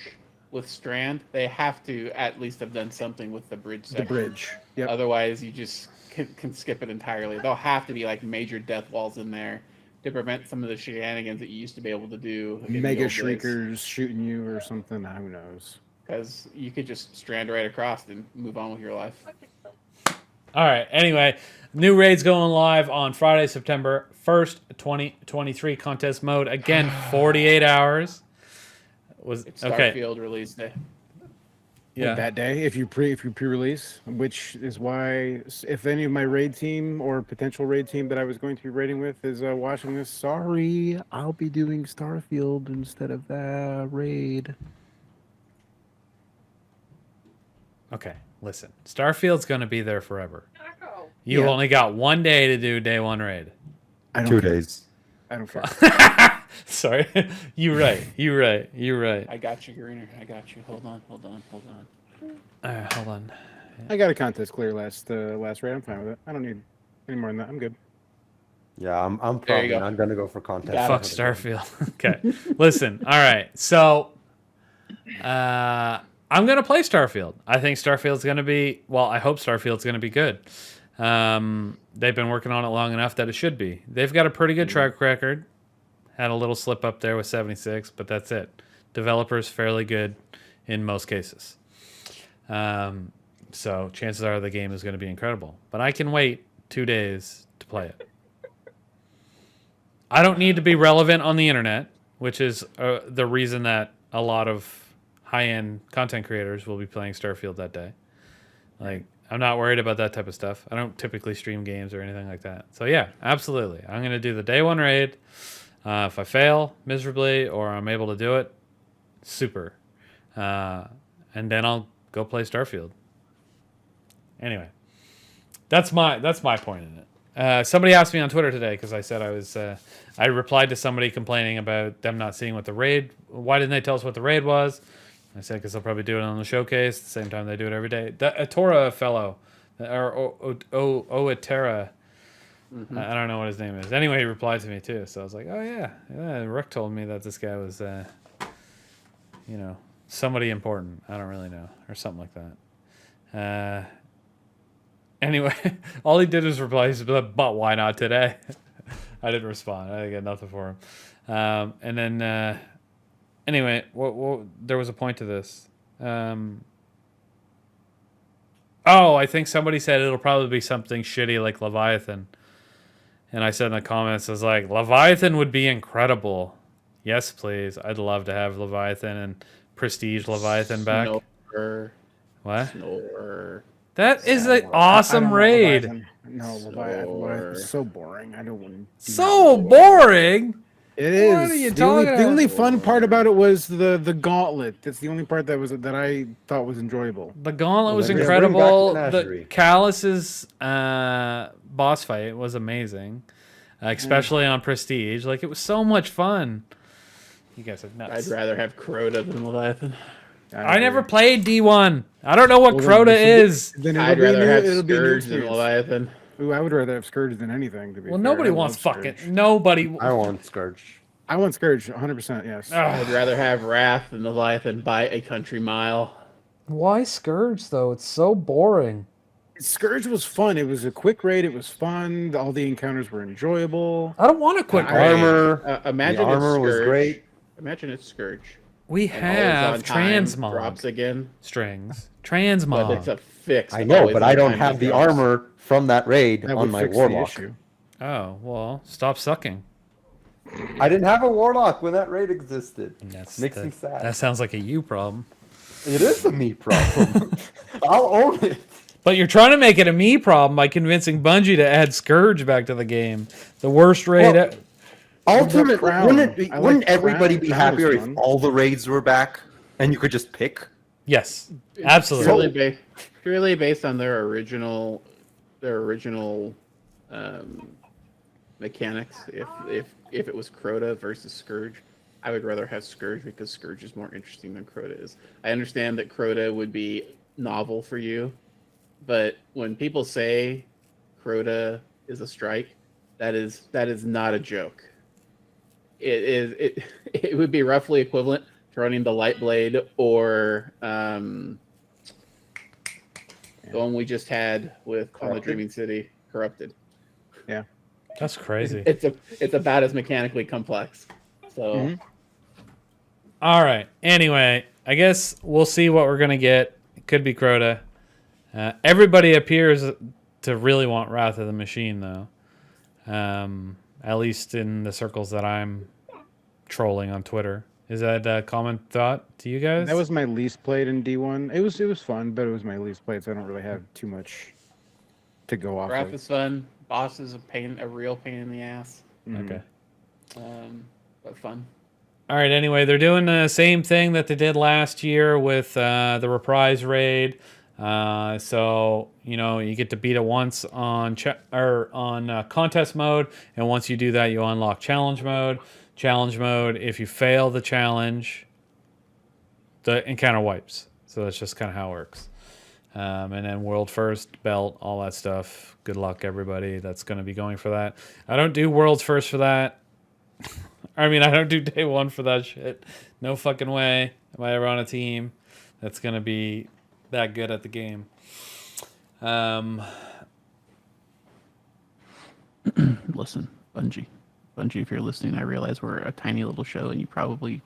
with Strand. They have to at least have done something with the bridge section. The bridge. Yep. Otherwise, you just can skip it entirely. There'll have to be like major death walls in there to prevent some of the shenanigans that you used to be able to do. Mega shriekers shooting you or something. Who knows? Because you could just strand right across and move on with your life. All right. Anyway, new raids going live on Friday, September 1st, 2023. Contest mode again, 48 hours. Was It's okay. Starfield release day. Yeah. That day, if you pre-release, which is why if any of my raid team or potential raid team that I was going to be raiding with is watching this, sorry, I'll be doing Starfield instead of the raid. Okay. Listen, Starfield's going to be there forever. Taco. You've Yeah. only got 1 day to do day 1 raid. I don't 2 care. days. I don't care. Sorry. You're right. I got you, Greener. I got you. Hold on. All right, hold on. I got a contest clear last raid. I'm fine with it. I don't need any more than that. I'm good. Yeah, I'm There you probably go. not gonna go for contest. Got Fuck Starfield. Okay. Listen. All right. So, I'm gonna play Starfield. I think Starfield's gonna be. Well, I hope Starfield's gonna be good. They've been working on it long enough that it should be. They've got a pretty good track record. Had a little slip up there with 76, but that's it. Developers fairly good in most cases. So chances are the game is going to be incredible. But I can wait 2 days to play it. I don't need to be relevant on the internet, which is the reason that a lot of high-end content creators will be playing Starfield that day. Like, I'm not worried about that type of stuff. I don't typically stream games or anything like that. So yeah, absolutely. I'm going to do the day 1 raid. If I fail miserably or I'm able to do it, super. And then I'll go play Starfield. Anyway, that's my point in it. Somebody asked me on Twitter today because I said I replied to somebody complaining about them not seeing what the raid. Why didn't they tell us what the raid was? I said because they'll probably do it on the showcase at the same time they do it every day. The Atora fellow, or Oetera. I don't know what his name is. Anyway, he replied to me too, so I was like, "Oh yeah, Rick told me that this guy was, somebody important. I don't really know, or something like that." Anyway, all he did was reply, "But why not today?" I didn't respond. I got nothing for him. And then, anyway, there was a point to this. I think somebody said it'll probably be something shitty like Leviathan. And I said in the comments, I was like, Leviathan would be incredible. Yes, please. I'd love to have Leviathan and Prestige Leviathan back. Snore. What? Snore. That is an I don't awesome know raid. Leviathan. No, Leviathan is so boring. I don't want to. So boring. It is. What are you the only, talking the only about? fun part about it was the gauntlet. That's the only part that I thought was enjoyable. The gauntlet was then bring incredible. back The Menagerie. Callus's boss fight was amazing, especially on Prestige. Like, it was so much fun. You guys are nuts. I'd rather have Crota than Leviathan. I never played D1. I don't know what Crota is. Then I'd rather have it'll be a new Scourge than experience. Leviathan. Ooh, I would rather have Scourge than anything. To be Well, fair. nobody I wants love fucking Scourge. nobody. I want Scourge. I want Scourge, 100%. Yes. Ugh. I'd rather have Wrath than Leviathan by a country mile. Why Scourge though? It's so boring. Scourge was fun. It was a quick raid. It was fun. All the encounters were enjoyable. I don't want to quit. I- raid. Armor. Imagine the armor it's was Scourge. great. Imagine it's Scourge. We And have always on time transmog drops again, strings. but Transmog. it's a fix. I know, always but on I don't time have it the drops. armor from that raid That on would my fix warlock. the issue. Oh well, stop sucking. I didn't have a warlock when that raid existed. That's Makes me sad. That sounds like a you problem. It is a me problem. I'll own it. But you're trying to make it a me problem by convincing Bungie to add Scourge back to the game. The worst raid. Well, Ultimately, Crown. wouldn't I like wouldn't everybody Crown. be Crown was happier if fun. all the raids were back and you could just pick? Yes, absolutely. Purely based on their original mechanics. If it was Crota versus Scourge, I would rather have Scourge because Scourge is more interesting than Crota is. I understand that Crota would be novel for you, but when people say Crota is a strike, that is not a joke. It would be roughly equivalent to running the Light Blade or the one we just had with on the Corrupted? Dreaming City, Corrupted. That's crazy. It's about as mechanically complex. So Mhm. All right. Anyway, I guess we'll see what we're gonna get. It could be Crota. Everybody appears to really want Wrath of the Machine, though. At least in the circles that I'm trolling on Twitter. Is that a common thought to you guys? That was my least played in D1. It was fun, but it was my least played, so I don't really have too much to go off Wrath of. is fun. Boss is a real pain in the ass. Mhm. Okay. But fun. All right. Anyway, they're doing the same thing that they did last year with the Reprise raid. So you get to beat it once on contest mode, and once you do that, you unlock challenge mode. Challenge mode. If you fail the challenge, the encounter wipes. So that's just kind of how it works. And then world first, belt, all that stuff. Good luck, everybody that's going to be going for that. I don't do world's first for that. I mean, I don't do day one for that shit. No fucking way am I ever on a team that's going to be that good at the game. Listen, Bungie, if you're listening, I realize we're a tiny little show and you probably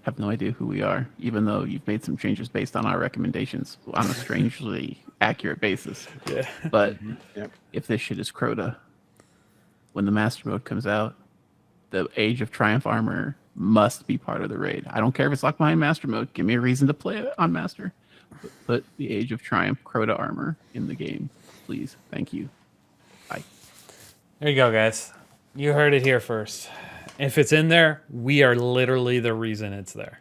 have no idea who we are, even though you've made some changes based on our recommendations on a strangely accurate basis. Yeah. But Yep. if this shit is Crota, when the Master Mode comes out, the Age of Triumph armor must be part of the raid. I don't care if it's locked behind Master Mode. Give me a reason to play it on Master. Put the Age of Triumph Crota armor in the game, please. Thank you. Bye. There you go, guys. You heard it here first. If it's in there, we are literally the reason it's there.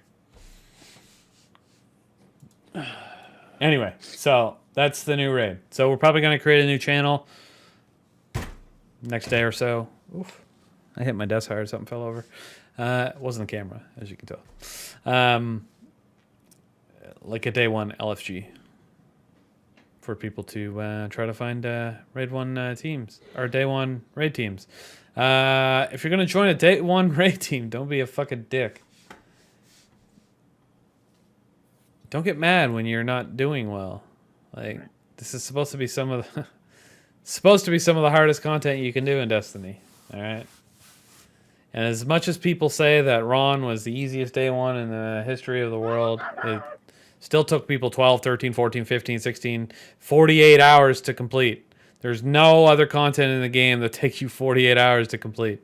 Anyway, so that's the new raid. So we're probably going to create a new channel next day or so. Oof. I hit my desk hard. Something fell over. It wasn't the camera, as you can tell. Like a day one LFG for people to try to find raid one teams or day one raid teams. If you're gonna join a day one raid team, don't be a fucking dick. Don't get mad when you're not doing well. Like this is supposed to be some of the hardest content you can do in Destiny. All right. And as much as people say that Ron was the easiest day one in the history of the world, it still took people 12, 13, 14, 15, 16, 48 hours to complete. There's no other content in the game that takes you 48 hours to complete.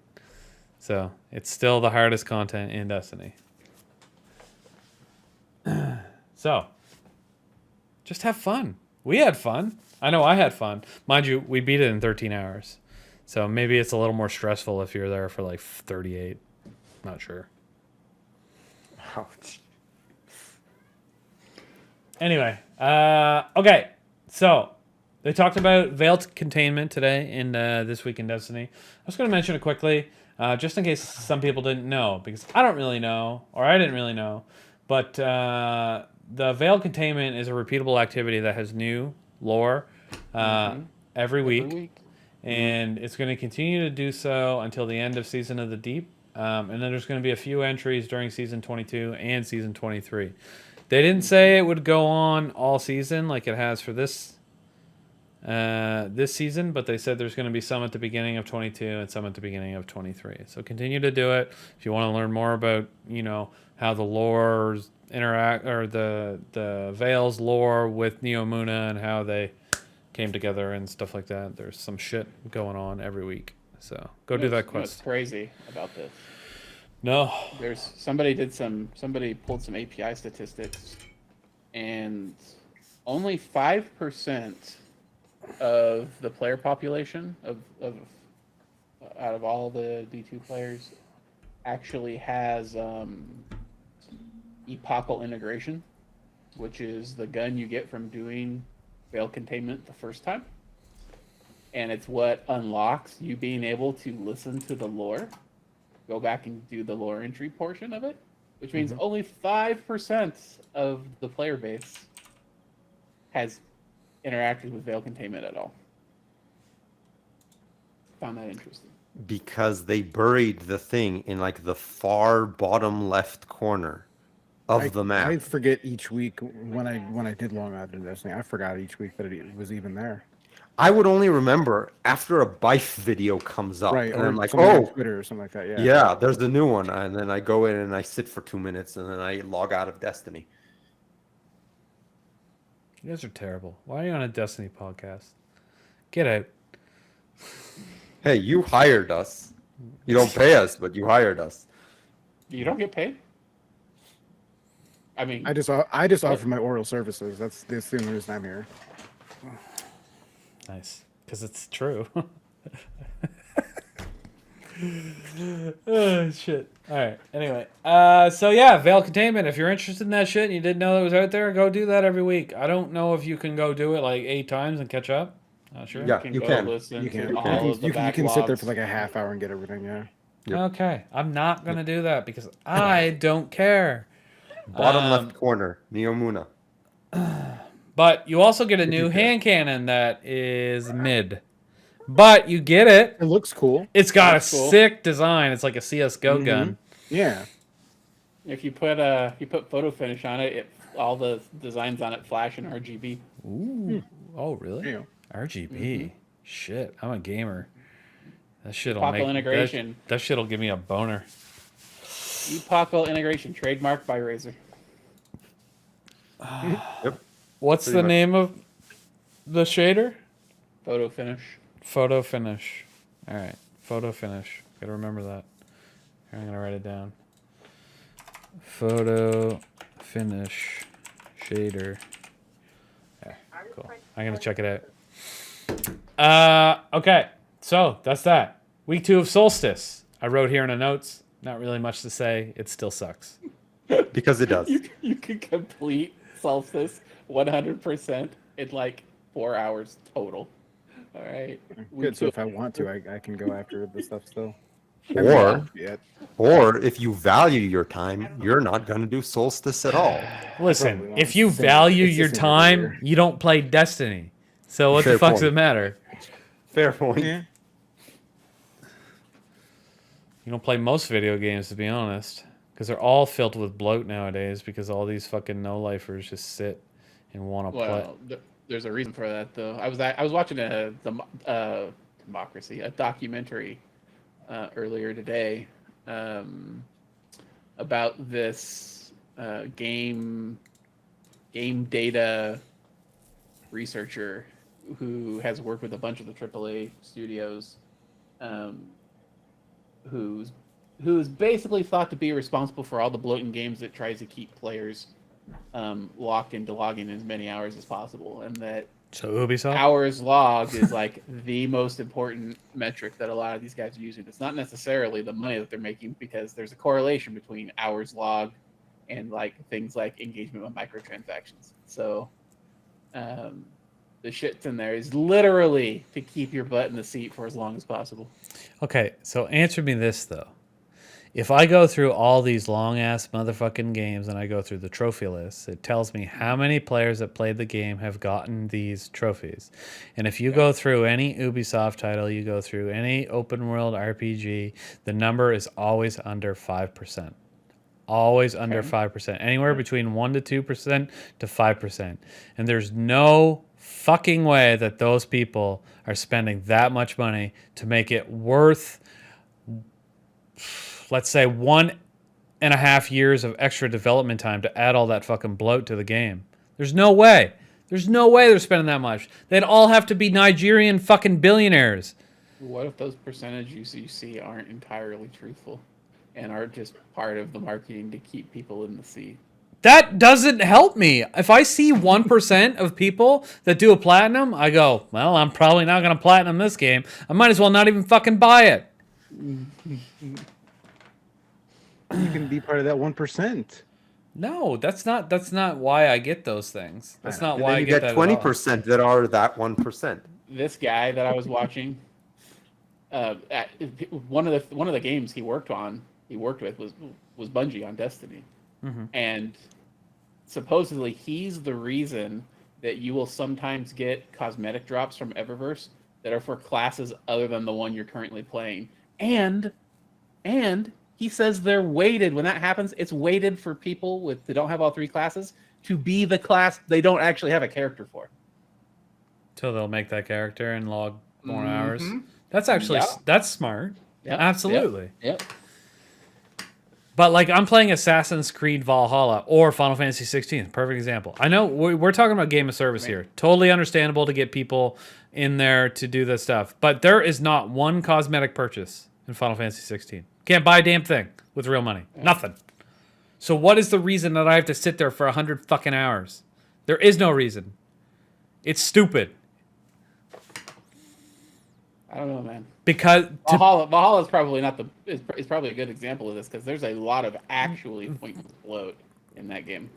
So it's still the hardest content in Destiny. So just have fun. We had fun. I know I had fun. Mind you, we beat it in 13 hours. So maybe it's a little more stressful if you're there for like 38. Not sure. Ouch. Anyway, okay. So they talked about veiled containment today in This Week in Destiny. I was going to mention it quickly, just in case some people didn't know, because I don't really know, or I didn't really know. But the veiled containment is a repeatable activity that has new lore every week. And it's going to continue to do so until the end of Season of the Deep. And then there's going to be a few entries during Season 22 and Season 23. They didn't say it would go on all season like it has for this season, but they said there's going to be some at the beginning of 22 and some at the beginning of 23. So continue to do it. If you want to learn more about, how the lores interact, or the Veils lore with Neomuna and how they came together and stuff like that. There's some shit going on every week. So go do that quest. What's crazy about this? No. There's somebody pulled some API statistics, and only 5% of the player population of out of all the D2 players actually has epochal integration, which is the gun you get from doing veil containment the first time, and it's what unlocks you being able to listen to the lore, go back and do the lore entry portion of it, which means only 5% of the player base has interacted with veil containment at all. Found that interesting. Because they buried the thing in like the far bottom left corner of the map. I forget each week when I did Long Out in Destiny. I forgot each week that it was even there. I would only remember after a Bife video comes up, Right, and or I'm like, something on oh, Twitter or something like that. Yeah. yeah, there's the new one, and then I go in and I sit for 2 minutes, and then I log out of Destiny. You guys are terrible. Why are you on a Destiny podcast? Get out. Hey, you hired us. You don't pay us, but you hired us. You don't get paid. I mean, I just offer my oral services. That's the only reason I'm here. Nice, because it's true. Oh shit. All right. Anyway, so yeah, Veil Containment. If you're interested in that shit and you didn't know that was out there, go do that every week. I don't know if you can go do it like 8 times and catch up. Not sure. Yeah, you go can. listen You to can. all of the You can sit there backlogs. for like a half hour and get everything. Yeah. Yep. Okay, I'm not gonna do that because I don't care. Bottom Um, left corner, Neomuna. But you also get a new hand cannon that is mid. But you get it. It looks cool. It's got a That's cool. sick design. It's like a CS:GO gun. Yeah. If you put photo finish on it, all the designs on it flash in RGB. Ooh. Oh, really? Yeah. RGB. Shit, I'm a gamer. That shit'll Epochal make integration. That shit'll give me a boner. Epochal integration, trademarked by Razer. Yep. What's Pretty the much. name of the shader? Photo finish. Photo finish. All right, photo finish. Gotta remember that. Here, I'm gonna write it down. Photo finish shader. There, cool. I'm gonna check it out. Okay, so that's that. Week 2 of Solstice. I wrote here in the notes. Not really much to say. It still sucks. Because it does. You can complete Solstice 100% in like 4 hours total. All right. Good. So if I want to, I can go after the stuff still. Or, or if you value your time, you're not going to do Solstice at all. Listen, Probably if won't. you Same- value it's the your same time, here. you don't play Destiny. So what Fair the fuck's point. it matter? Fair point. Yeah. You don't play most video games, to be honest, because they're all filled with bloat nowadays. Because all these fucking no-lifers just sit and want to play. Well, there's a reason for that, though. I was watching a documentary earlier today about this game data researcher who has worked with a bunch of the AAA studios, who's basically thought to be responsible for all the bloat in games that tries to keep players locked into logging as many hours as possible, and that So Ubisoft. hours logged is like the most important metric that a lot of these guys are using. It's not necessarily the money that they're making, because there's a correlation between hours logged and like things like engagement with microtransactions. So the shit's in there is literally to keep your butt in the seat for as long as possible. Okay, so answer me this though. If I go through all these long ass motherfucking games and I go through the trophy lists, it tells me how many players that played the game have gotten these trophies. And if you go through any Ubisoft title, you go through any open world RPG, the number is always under 5%. Always under 5%. Anywhere between 1% to 2% to 5%. And there's no fucking way that those people are spending that much money to make it worth, let's say, 1.5 years of extra development time to add all that fucking bloat to the game. There's no way. There's no way they're spending that much. They'd all have to be Nigerian fucking billionaires. What if those percentages you see aren't entirely truthful and are just part of the marketing to keep people in the seat? That doesn't help me. If I see 1% of people that do a platinum, I go, well, I'm probably not going to platinum this game. I might as well not even fucking buy it. You can be part of that 1%. No, that's not why I get those things. That's not And why then I you get get that 20% that are that 1%. This guy that I was watching, one of the games he worked with was Bungie on Destiny, and supposedly he's the reason that you will sometimes get cosmetic drops from Eververse that are for classes other than the one you're currently playing, and he says they're weighted. When that happens, it's weighted for people that don't have all 3 classes to be the class they don't actually have a character for. So they'll make that character and log more hours. Mhm. That's actually Yeah. that's smart. Yep, Absolutely. Yep. But like I'm playing Assassin's Creed Valhalla or Final Fantasy 16, perfect example. I know we're talking about game of service here. Totally understandable to get people in there to do this stuff. But there is not one cosmetic purchase in Final Fantasy 16. Can't buy a damn thing with real money. Nothing. So what is the reason that I have to sit there for 100 fucking hours? There is no reason. It's stupid. I don't know, man. Because Valhalla is probably not the is probably a good example of this because there's a lot of actually pointless bloat in that game.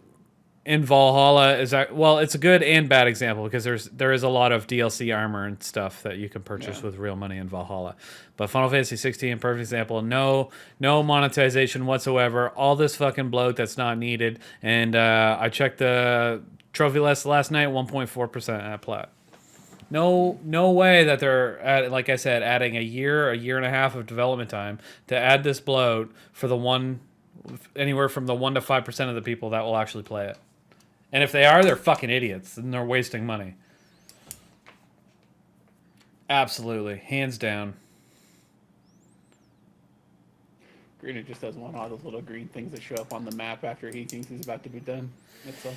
in Valhalla is it's a good and bad example because there is a lot of DLC armor and stuff that you can purchase with real money in Valhalla. But Final Fantasy 16, perfect example, no monetization whatsoever. All this fucking bloat that's not needed. And I checked the trophy list last night, 1.4% at plat. No way that they're like I said, adding a year and a half of development time to add this bloat for anywhere from the 1 to 5% of the people that will actually play it. And if they are, they're fucking idiots and they're wasting money. Absolutely, hands down. Greener just doesn't want all those little green things that show up on the map after he thinks he's about to be done. That's all.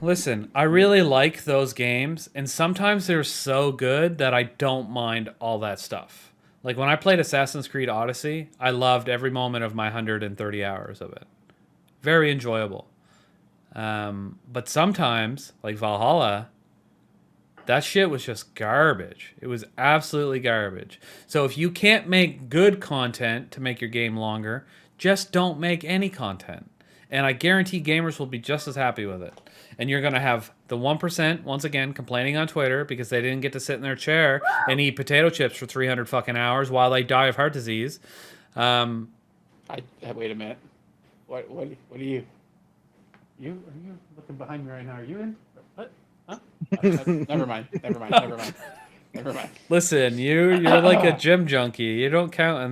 Listen, I really like those games, and sometimes they're so good that I don't mind all that stuff. Like when I played Assassin's Creed Odyssey, I loved every moment of my 130 hours of it. Very enjoyable. But sometimes, like Valhalla, that shit was just garbage. It was absolutely garbage. So if you can't make good content to make your game longer, just don't make any content. And I guarantee gamers will be just as happy with it. And you're going to have the 1%, once again, complaining on Twitter because they didn't get to sit in their chair and eat potato chips for 300 fucking hours while they die of heart disease. Wait a minute. What are you? Are you looking behind me right now? Are you in? What? Huh? Never mind. Listen, you're like a gym junkie. You don't count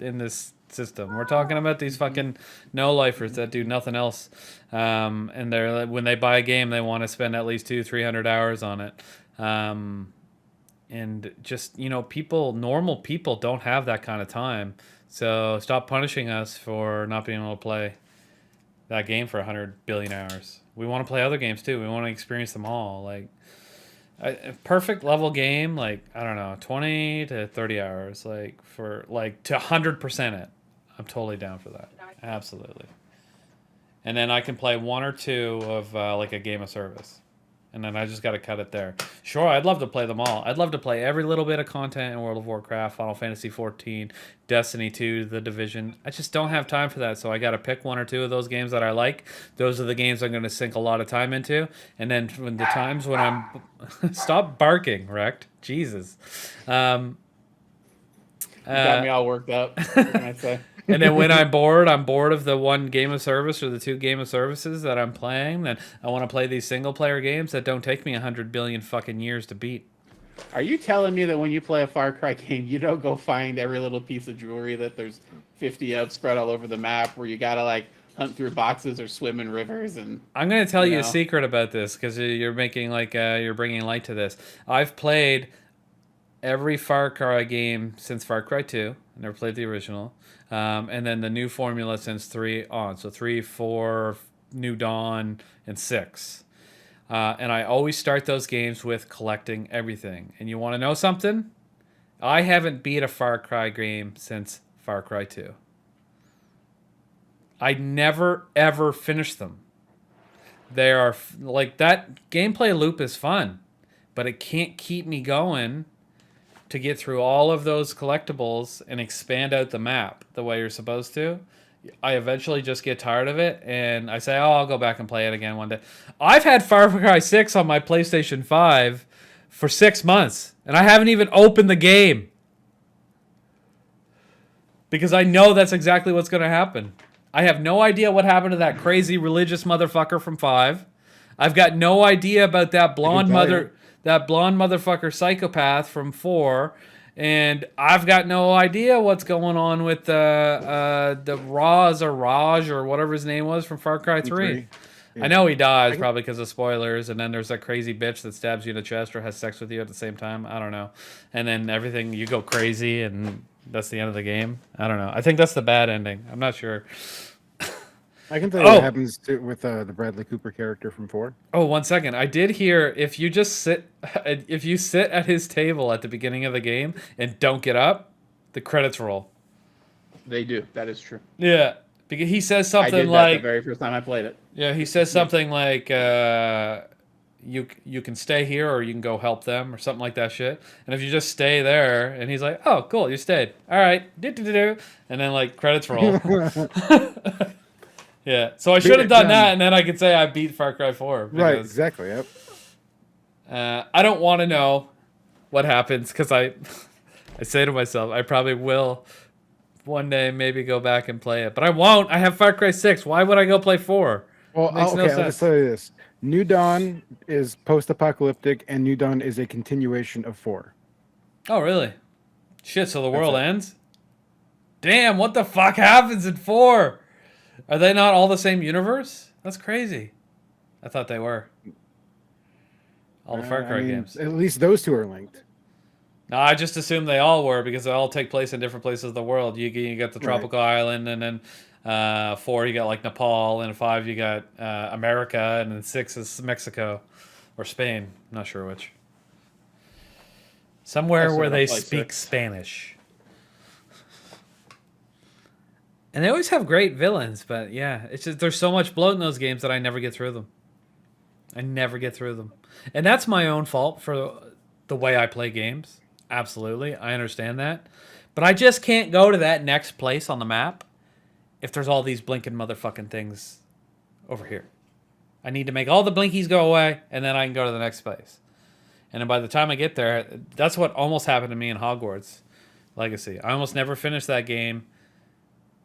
in this system. We're talking about these fucking no-lifers that do nothing else. And they're when they buy a game, they want to spend at least 200-300 hours on it. And just, normal people don't have that kind of time. So stop punishing us for not being able to play that game for 100 billion hours. We want to play other games too. We want to experience them all. Like a perfect level game, like I don't know, 20 to 30 hours, like for like to 100% it. I'm totally down for that. Absolutely. And then I can play one or two of like a game of service. And then I just got to cut it there. Sure, I'd love to play them all. I'd love to play every little bit of content in World of Warcraft, Final Fantasy 14, Destiny 2, The Division. I just don't have time for that, so I got to pick one or two of those games that I like. Those are the games I'm going to sink a lot of time into. And then when the times when I'm... Stop barking, Rect. Jesus. You got me all worked up. What can I say? And then when I'm bored of the one game of service or the two game of services that I'm playing, then I want to play these single player games that don't take me 100 billion fucking years to beat. Are you telling me that when you play a Far Cry game, you don't go find every little piece of jewelry that there's 50 of spread all over the map where you gotta like hunt through boxes or swim in rivers? And I'm gonna tell you a secret about this because you're making you're bringing light to this. I've played every Far Cry game since Far Cry 2. I never played the original. And then the new formula since 3 on. So 3, 4, New Dawn, and 6. And I always start those games with collecting everything. And you want to know something? I haven't beat a Far Cry game since Far Cry 2. I never, ever finished them. They are, like, that gameplay loop is fun. But it can't keep me going to get through all of those collectibles and expand out the map the way you're supposed to. I eventually just get tired of it, and I say, I'll go back and play it again one day. I've had Far Cry 6 on my PlayStation 5 for 6 months, and I haven't even opened the game. Because I know that's exactly what's going to happen. I have no idea what happened to that crazy religious motherfucker from 5. I've got no idea about that blonde motherfucker psychopath from 4, and I've got no idea what's going on with the Raj or whatever his name was from Far Cry 3. Yeah. I know he dies probably because of spoilers, and then there's that crazy bitch that stabs you in the chest or has sex with you at the same time. I don't know. And then everything, you go crazy, and that's the end of the game. I don't know. I think that's the bad ending. I'm not sure. I can tell you what happens with the Bradley Cooper character from 4. Oh, 1 second. I did hear The Bradley Cooper character from 4. if you just sit, if you sit at his table at the beginning of the game and don't get up, the credits roll. They do. That is true. Yeah, because he says I something did that like, the very first time I played it. yeah, he says something like, you can stay here or you can go help them or something like that shit. And if you just stay there, and he's like, oh, cool, you stayed. All right, and then like credits roll. Yeah, so I should have done that, and then I could say I beat Far Cry 4. Right, exactly. Yep. I don't want to know what happens because I say to myself, I probably will one day maybe go back and play it, but I won't. I have Far Cry 6. Why would I go play 4? Well, Makes no I'll sense. just tell you this: New Dawn is post-apocalyptic, and New Dawn is a continuation of 4. Oh, really? Shit, so the world it. ends? Damn, what the fuck happens in 4? Are they not all the same universe? That's crazy. I thought they were. All the Far Cry games. At least those two are linked. No, I just assumed they all were because they all take place in different places of the world. You got the tropical island, and then 4 you got like Nepal, and 5 you got America, and then 6 is Mexico or Spain. I'm not sure which. Somewhere where they speak Spanish. And they always have great villains, but yeah, it's just there's so much bloat in those games that I never get through them. And that's my own fault for the way I play games. Absolutely, I understand that. But I just can't go to that next place on the map if there's all these blinking motherfucking things over here. I need to make all the blinkies go away, and then I can go to the next place. And then by the time I get there, that's what almost happened to me in Hogwarts Legacy. I almost never finished that game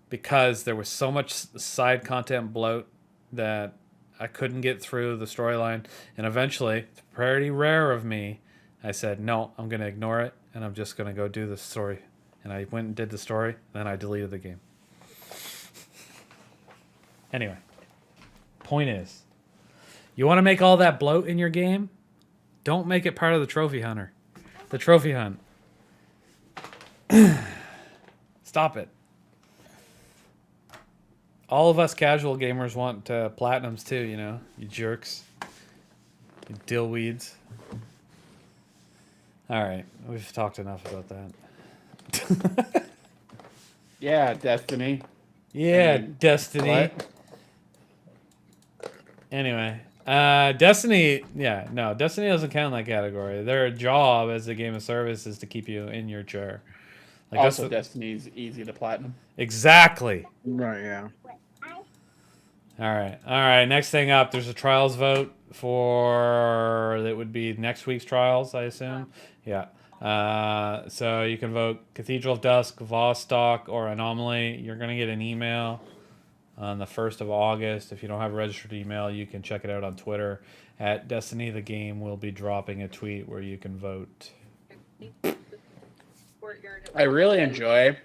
because there was so much side content bloat that I couldn't get through the storyline. And eventually, it's pretty rare of me, I said, no, I'm going to ignore it, and I'm just going to go do the story. And I went and did the story, and then I deleted the game. Anyway, point is, you want to make all that bloat in your game? Don't make it part of the trophy hunter. The trophy hunt. Stop it. All of us casual gamers want platinums too, you know? You jerks. You dillweeds. Alright, we've talked enough about that. Yeah, Destiny. Yeah, Destiny. What? Anyway, Destiny, Destiny doesn't count in that category. Their job as a game of service is to keep you in your chair. Like Also, Destiny's easy to platinum. Exactly. Right, yeah. All right. Next thing up, there's a trials vote for that would be next week's trials, I assume. Yeah. So you can vote Cathedral of Dusk, Vostok, or Anomaly. You're gonna get an email on the 1st of August. If you don't have a registered email, you can check it out on Twitter at Destiny the Game. Will be dropping a tweet where you can vote. I really enjoy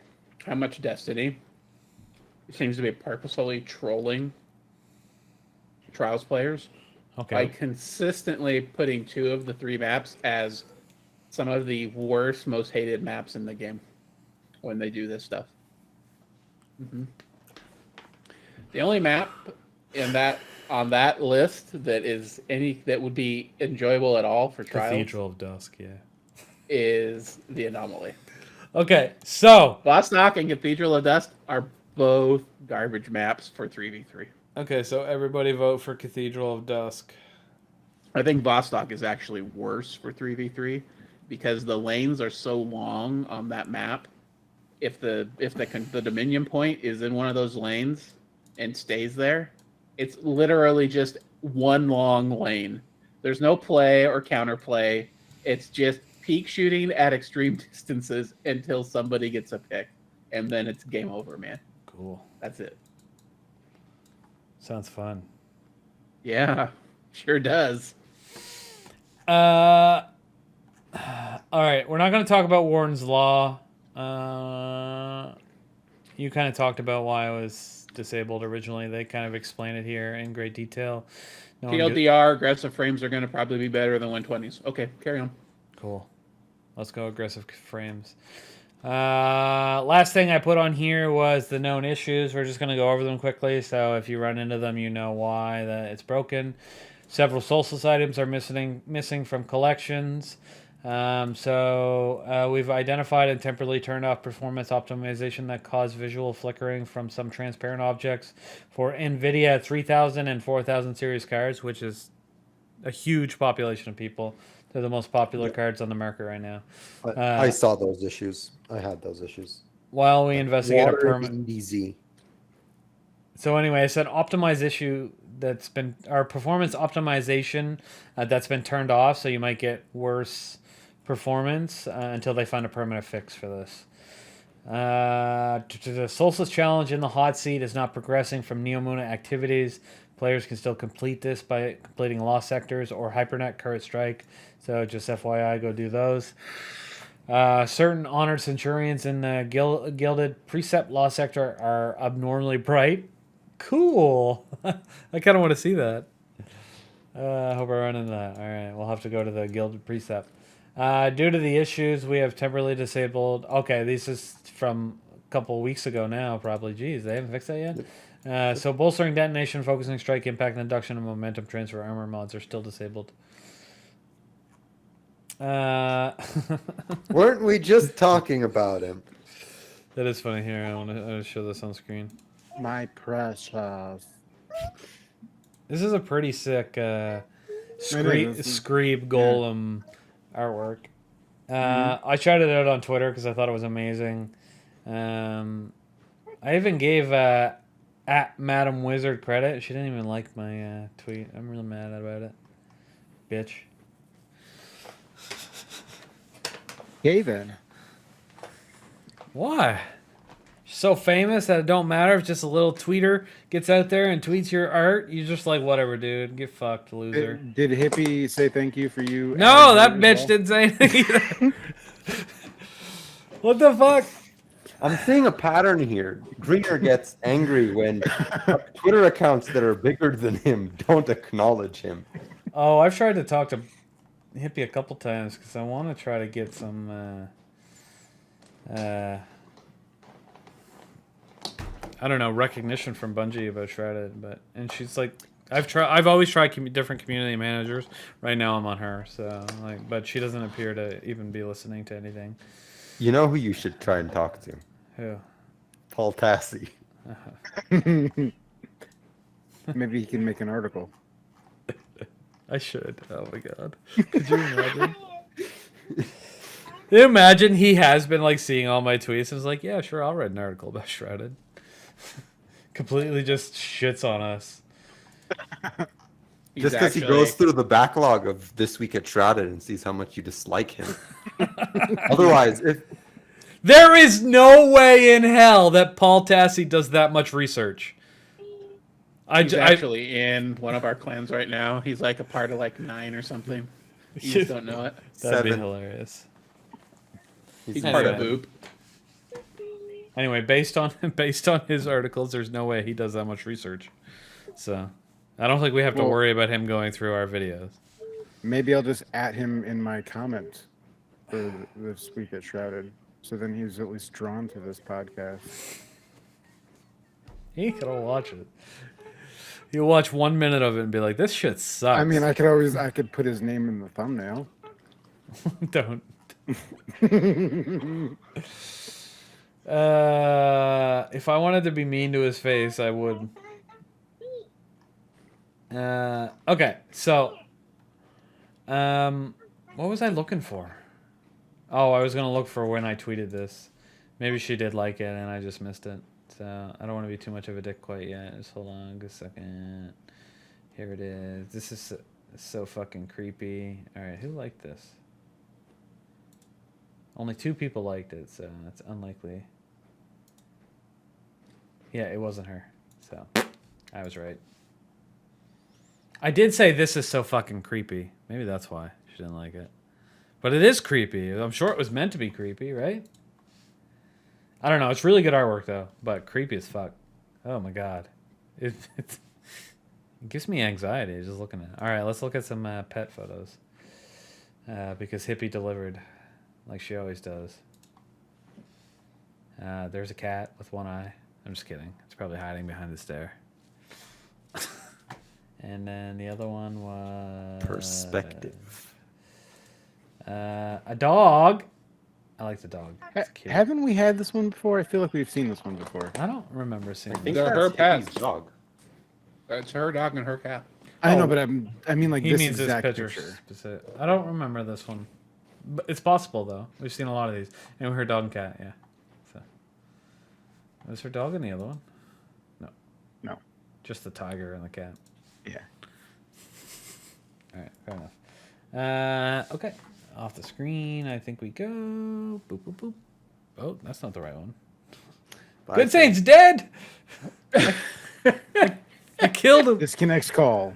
how much Destiny seems to be purposefully trolling Trials players by consistently putting 2 of the 3 maps as some of the worst, most hated maps in the game when they do this stuff. The only map on that list that would be enjoyable at all for Trials Cathedral of Dusk, yeah, is the Anomaly. Okay, so Vostok and Cathedral of Dust are both garbage maps for 3v3. Okay, so everybody vote for Cathedral of Dusk. I think Vostok is actually worse for 3v3 because the lanes are so long on that map. If the Dominion point is in one of those lanes and stays there, it's literally just one long lane. There's no play or counterplay. It's just peak shooting at extreme distances until somebody gets a pick, and then it's game over, man. Cool. That's it. Sounds fun. Yeah, sure does. All right, we're not going to talk about Warren's Law. You kind of talked about why I was disabled originally. They kind of explain it here in great detail. TLDR, aggressive frames are going to probably be better than 120s. Okay, carry on. Cool. Let's go aggressive frames. Last thing I put on here was the known issues. We're just going to go over them quickly. So if you run into them, you know why that it's broken. Several Solstice items are missing from collections. We've identified and temporarily turned off performance optimization that caused visual flickering from some transparent objects for NVIDIA 3000 and 4000 series cards, which is a huge population of people. They're the most popular cards on the market right now. I saw those issues. I had those issues. While we investigate a Water permit. DZ. So anyway, it's an optimized issue that's been our performance optimization that's been turned off. So you might get worse performance until they find a permanent fix for this. The Solstice Challenge in the hot seat is not progressing from Neomuna activities. Players can still complete this by completing Lost Sectors or Hypernet Current Strike. So just FYI, go do those. Certain honored centurions in the gilded precept Lost Sector are abnormally bright. Cool. I kind of want to see that. I hope I run into that. All right, we'll have to go to the gilded precept. Due to the issues, we have temporarily disabled. Okay, this is from a couple weeks ago now, probably. Geez, they haven't fixed that yet. So bolstering detonation, focusing strike, impact, induction, and momentum transfer armor mods are still disabled. Weren't we just talking about him? That is funny. Here, I want to show this on screen. My precious. This is a pretty sick is. Screeb Golem artwork. I shouted it out on Twitter because I thought it was amazing. I even gave at Madam Wizard credit. She didn't even like my tweet. I'm really mad about it. Bitch. Okay then. Why? She's so famous that it don't matter if just a little tweeter gets out there and tweets your art. You're just like, whatever, dude. Get fucked, loser. Did Hippie say thank you for you? No, that adding bitch as well? didn't say anything either. What the fuck? I'm seeing a pattern here. Greener gets angry when Twitter accounts that are bigger than him don't acknowledge him. Oh, I've tried to talk to Hippie a couple times because I want to try to get some I don't know, recognition from Bungie about Shrouded, and she's like, I've always tried different community managers. Right now I'm on her, so but she doesn't appear to even be listening to anything. You know who you should try and talk to? Who? Paul Tassi. Maybe he can make an article. I should. Oh my god. Could you imagine? Can you imagine he has been like seeing all my tweets and is like, yeah, sure, I'll write an article about Shrouded. Completely just shits on us. Just because he goes through the backlog of This Week at Shrouded and sees how much you dislike him. Otherwise, if there is no way in hell that Paul Tassi does that much research. He's actually in one of our clans right now. He's like a part of like 9 or something. You just don't know it. That'd be 7. hilarious. He's part of Anyway. Boop. Anyway, based on his articles, there's no way he does that much research. So, I don't think we have to worry about him going through our videos. Maybe I'll just at him in my comment for This Week at Shrouded. So then he's at least drawn to this podcast. He could watch it. He'll watch 1 minute of it and be like, "This shit sucks." I mean, I could put his name in the thumbnail. Don't. If I wanted to be mean to his face, I would. Okay, so, what was I looking for? Oh, I was gonna look for when I tweeted this. Maybe she did like it and I just missed it. So I don't want to be too much of a dick quite yet. Just hold on a second. Here it is. This is so fucking creepy. All right, who liked this? Only 2 people liked it, so that's unlikely. Yeah, it wasn't her. So I was right. I did say this is so fucking creepy. Maybe that's why she didn't like it. But it is creepy. I'm sure it was meant to be creepy, right? I don't know. It's really good artwork, though. But creepy as fuck. Oh, my God. It gives me anxiety just looking at it. All right, let's look at some pet photos. Because Hippie delivered like she always does. There's a cat with one eye. I'm just kidding. It's probably hiding behind the stair. And then the other one was Perspective. a dog. I like the dog. It's cute. Haven't we had this one before? I feel like we've seen this one before. I don't remember seeing I think this. They're that's her Hippie's pets. dog. It's her dog and her cat. I know, Oh. but I mean like He this means this exact picture. picture. Specific. I don't remember this one. But it's possible, though. We've seen a lot of these. And we heard dog and cat, yeah. So. Was her dog in the other one? No. No. Just the tiger and the cat. Yeah. All right, fair enough. Okay. Off the screen, I think we go. Boop, boop, boop. Oh, that's not the right one. Bye, Good Saint's dead! I killed him. Disconnects call.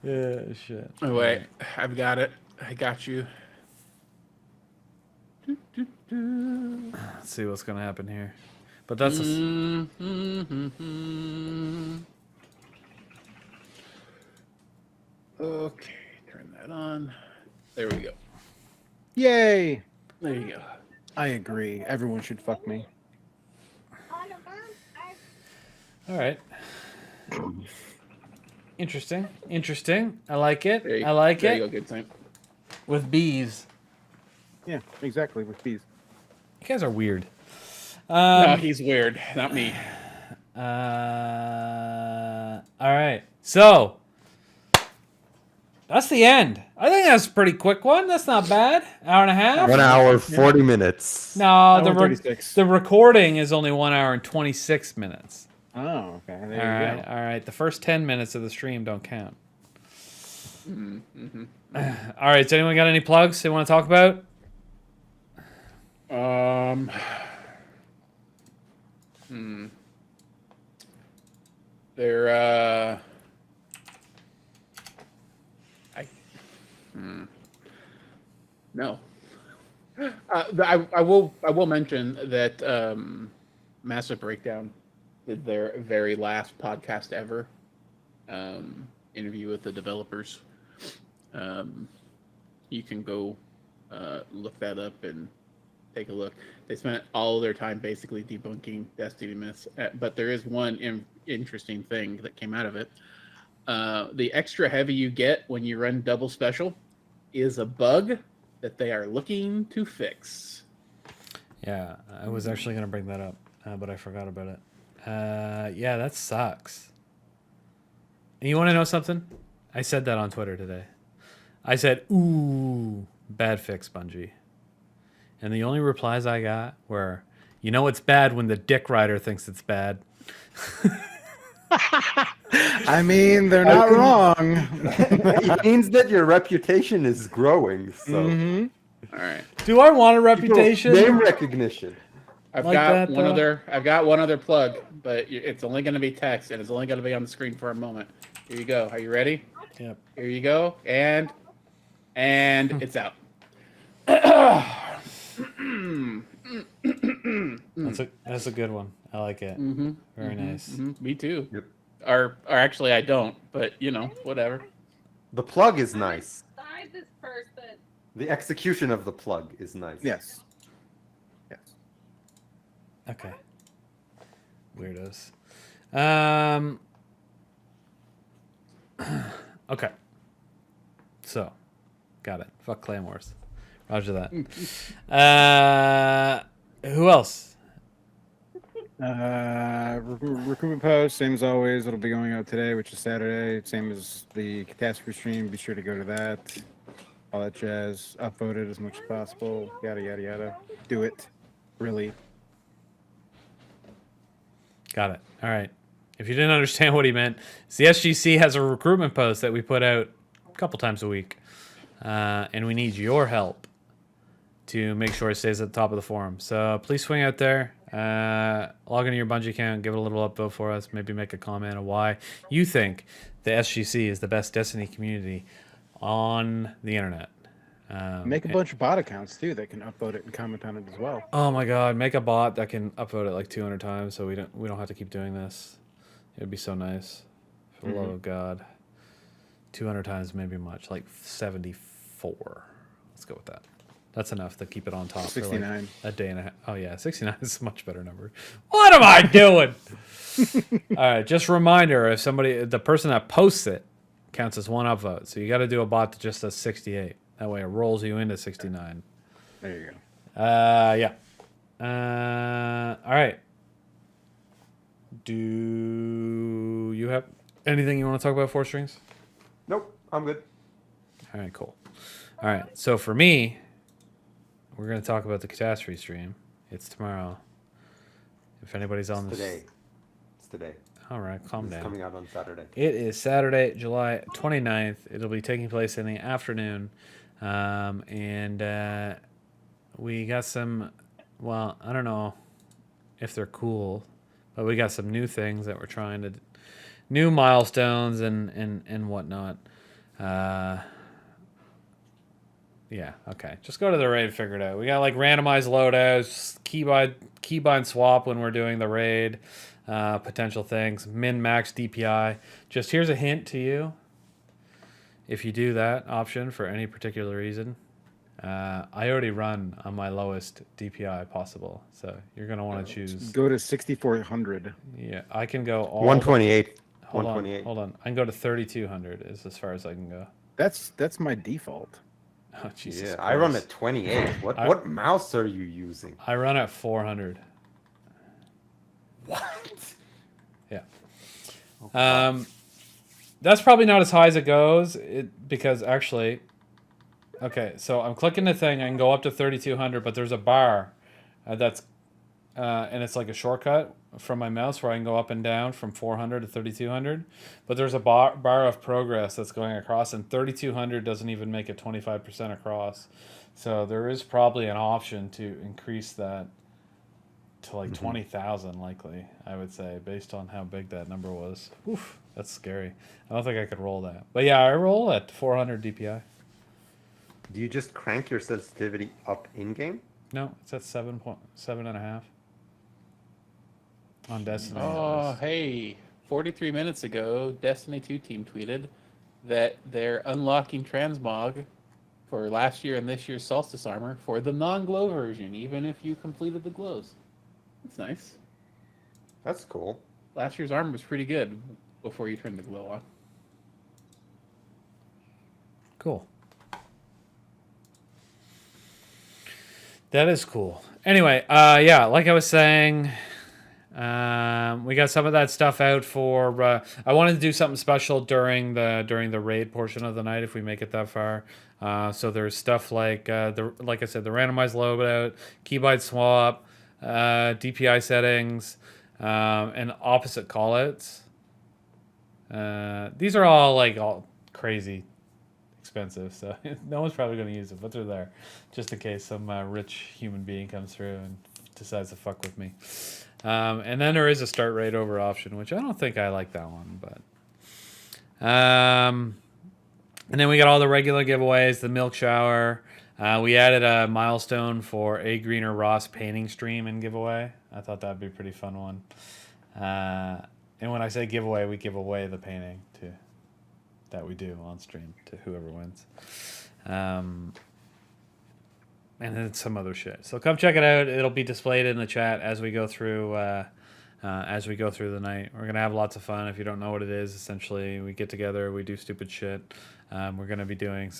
Yeah, shit. Oh, wait, I've got it. I got you. Let's see what's going to happen here. But that's a... Okay, turn that on. There we go. Yay! There you go. I agree. Everyone should fuck me. All right. Interesting. Interesting. I like it. There you, I like there it. You go, good Saint. With bees. Yeah, exactly. With bees. You guys are weird. No, he's weird, not me. All right. So that's the end. I think that's a pretty quick one. That's not bad. Hour and a half. 1 hour, 40 minutes. No, Hour the 36. the recording is only 1 hour and 26 minutes. Oh, okay. There All you right. go. All right. The first 10 minutes of the stream don't count. Mm-hmm. All right. Does anyone got any plugs they want to talk about? They're no. I will mention that Massive Breakdown did their very last podcast ever interview with the developers. You can go look that up and take a look. They spent all their time basically debunking Destiny myths, but there is one interesting thing that came out of it. The extra heavy you get when you run double special is a bug that they are looking to fix. Yeah, I was actually going to bring that up, but I forgot about it. Yeah, that sucks. And you want to know something? I said that on Twitter today. I said, ooh, bad fix, Bungie. And the only replies I got were, you know it's bad when the dick rider thinks it's bad. I mean, they're not wrong. It means that your reputation is growing. So All right. Do I want a People- reputation? name recognition. I've Like got that, one though? other. I've got one other plug, but it's only going to be text, and it's only going to be on the screen for a moment. Here you go. Are you ready? Yep. Here you go, and it's out. That's a good one. I like it. Very nice. Me too. Yep. Or actually, I don't. But whatever. The plug is nice. Beside this person. The execution of the plug is nice. Yes. Yes. Okay. Weirdos. Okay. So, got it. Fuck Claymores. Roger that. Who else? Recruitment post, same as always. It'll be going out today, which is Saturday. Same as the catastrophe stream. Be sure to go to that. All that jazz. Upvote it as much as possible. Yada yada yada. Do it. Really. Got it. All right. If you didn't understand what he meant, the SGC has a recruitment post that we put out a couple times a week. And we need your help to make sure it stays at the top of the forum. So please swing out there, log into your Bungie account, give it a little upvote for us, maybe make a comment on why you think the SGC is the best Destiny community on the internet. Make a bunch of bot accounts too that can upvote it and comment on it as well. Oh my God, make a bot that can upvote it like 200 times so we don't have to keep doing this. It would be so nice. For the love of God. 200 times maybe much, like 74. Let's go with that. That's enough to keep it on top for 69. like a day and a half. Oh yeah, 69 is a much better number. What am I doing? All right, just a reminder: if the person that posts it counts as one upvote, so you got to do a bot that just does 68. That way, it rolls you into 69. There you go. Yeah. All right. Do you have anything you want to talk about 4Strings? Nope, I'm good. All right, cool. All right, so for me, we're going to talk about the catastrophe stream. It's tomorrow. If anybody's on this, Today. It's today. all right, calm It's down. coming out on Saturday. It is Saturday, July 29th. It'll be taking place in the afternoon, and we got some. Well, I don't know if they're cool, but we got some new things that we're trying to, new milestones and whatnot. Yeah, okay. Just go to the raid and figure it out. We got like randomized loadouts, keybind swap when we're doing the raid, potential things, min max DPI. Just here's a hint to you. If you do that option for any particular reason, I already run on my lowest DPI possible, so you're gonna want to choose. Go to 6400. Yeah, I can go all. 128. Hold 128. on, hold on. I can go to 3200. Is as far as I can go. That's my default. Oh Jesus! Yeah, I run Christ. at 28. What mouse are you using? I run at 400. What? Yeah. That's probably not as high as it goes, because actually, okay, so I'm clicking the thing. I can go up to 3200, but there's a bar that's, and it's like a shortcut from my mouse where I can go up and down from 400 to 3200. But there's a bar of progress that's going across, and 3200 doesn't even make it 25% across. So there is probably an option to increase that to like 20,000, likely, I would say, based on how big that number was. Oof, that's scary. I don't think I could roll that. But yeah, I roll at 400 DPI. Do you just crank your sensitivity up in game? No, it's at 7.5 on Destiny. Oh, hey. 43 minutes ago, Destiny 2 team tweeted that they're unlocking transmog for last year and this year's Solstice armor for the non-glow version, even if you completed the glows. That's nice. That's cool. Last year's armor was pretty good before you turned the glow on. Cool. That is cool. Anyway, yeah, like I was saying, we got some of that stuff out for. I wanted to do something special during the raid portion of the night if we make it that far. So there's stuff like like I said, the randomized loadout, keybind swap, DPI settings, and opposite callouts. These are all crazy expensive, so no one's probably going to use it, but they're there just in case some rich human being comes through and decides to fuck with me. And then there is a start rate over option, which I don't think I like that one, but and then we got all the regular giveaways, the milk shower. We added a milestone for a Greener Ross painting stream and giveaway. I thought that'd be a pretty fun one. And when I say giveaway, we give away the painting that we do on stream to whoever wins. And then some other shit. So come check it out. It'll be displayed in the chat as we go through the night. We're gonna have lots of fun. If you don't know what it is, essentially we get together, we do stupid shit. We're gonna be doing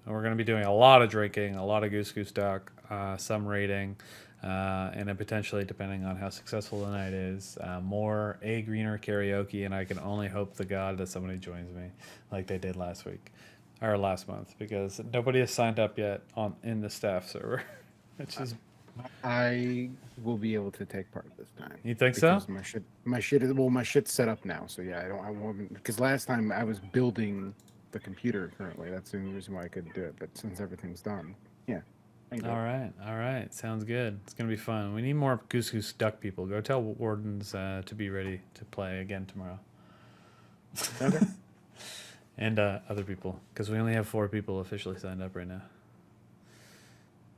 a lot of drinking, a lot of goose duck, some raiding, and then potentially, depending on how successful the night is, more A Greener karaoke. And I can only hope to God that somebody joins me, like they did last week or last month, because nobody has signed up yet in the staff server, which is. I will be able to take part this time. You think so? Because my shit's set up now. So yeah, I won't, because last time I was building the computer currently. That's the only reason why I couldn't do it. But since everything's done, yeah. All right. Sounds good. It's gonna be fun. We need more goose duck people. Go tell Wardens to be ready to play again tomorrow. Okay. And other people, because we only have 4 people officially signed up right now.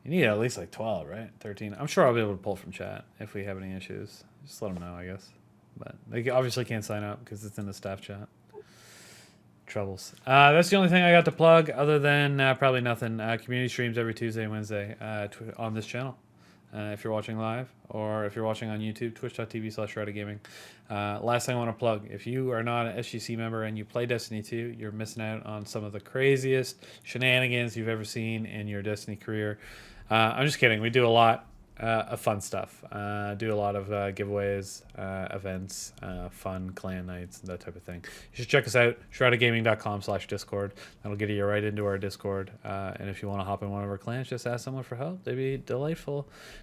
You need at least like 12, right? 13. I'm sure I'll be able to pull from chat if we have any issues. Just let them know, I guess. But they obviously can't sign up because it's in the staff chat. troubles. That's the only thing I got to plug, other than probably nothing. Community streams every Tuesday and Wednesday on this channel. If you're watching live, or if you're watching on YouTube, twitch.tv/Shrouded Gaming. Last thing I want to plug, if you are not an SGC member and you play Destiny 2, you're missing out on some of the craziest shenanigans you've ever seen in your Destiny career. I'm just kidding. We do a lot of fun stuff. Do a lot of giveaways, events, fun clan nights, and that type of thing. You should check us out, shroudedgaming.com/Discord. That'll get you right into our Discord. And if you want to hop in one of our clans, just ask someone for help. They'd be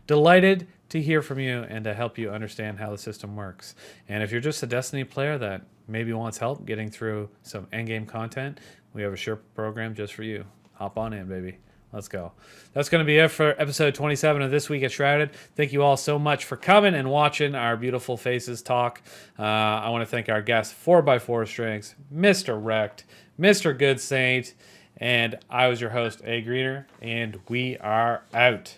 delighted to hear from you and to help you understand how the system works. And if you're just a Destiny player that maybe wants help getting through some endgame content, we have a Sherpa program just for you. Hop on in, baby. Let's go. That's going to be it for episode 27 of This Week at Shrouded. Thank you all so much for coming and watching our beautiful faces talk. I want to thank our guest, 4x4 Strengths, Mr. Wrecked, Mr. Good Saint, and I was your host, A. Greener, and we are out.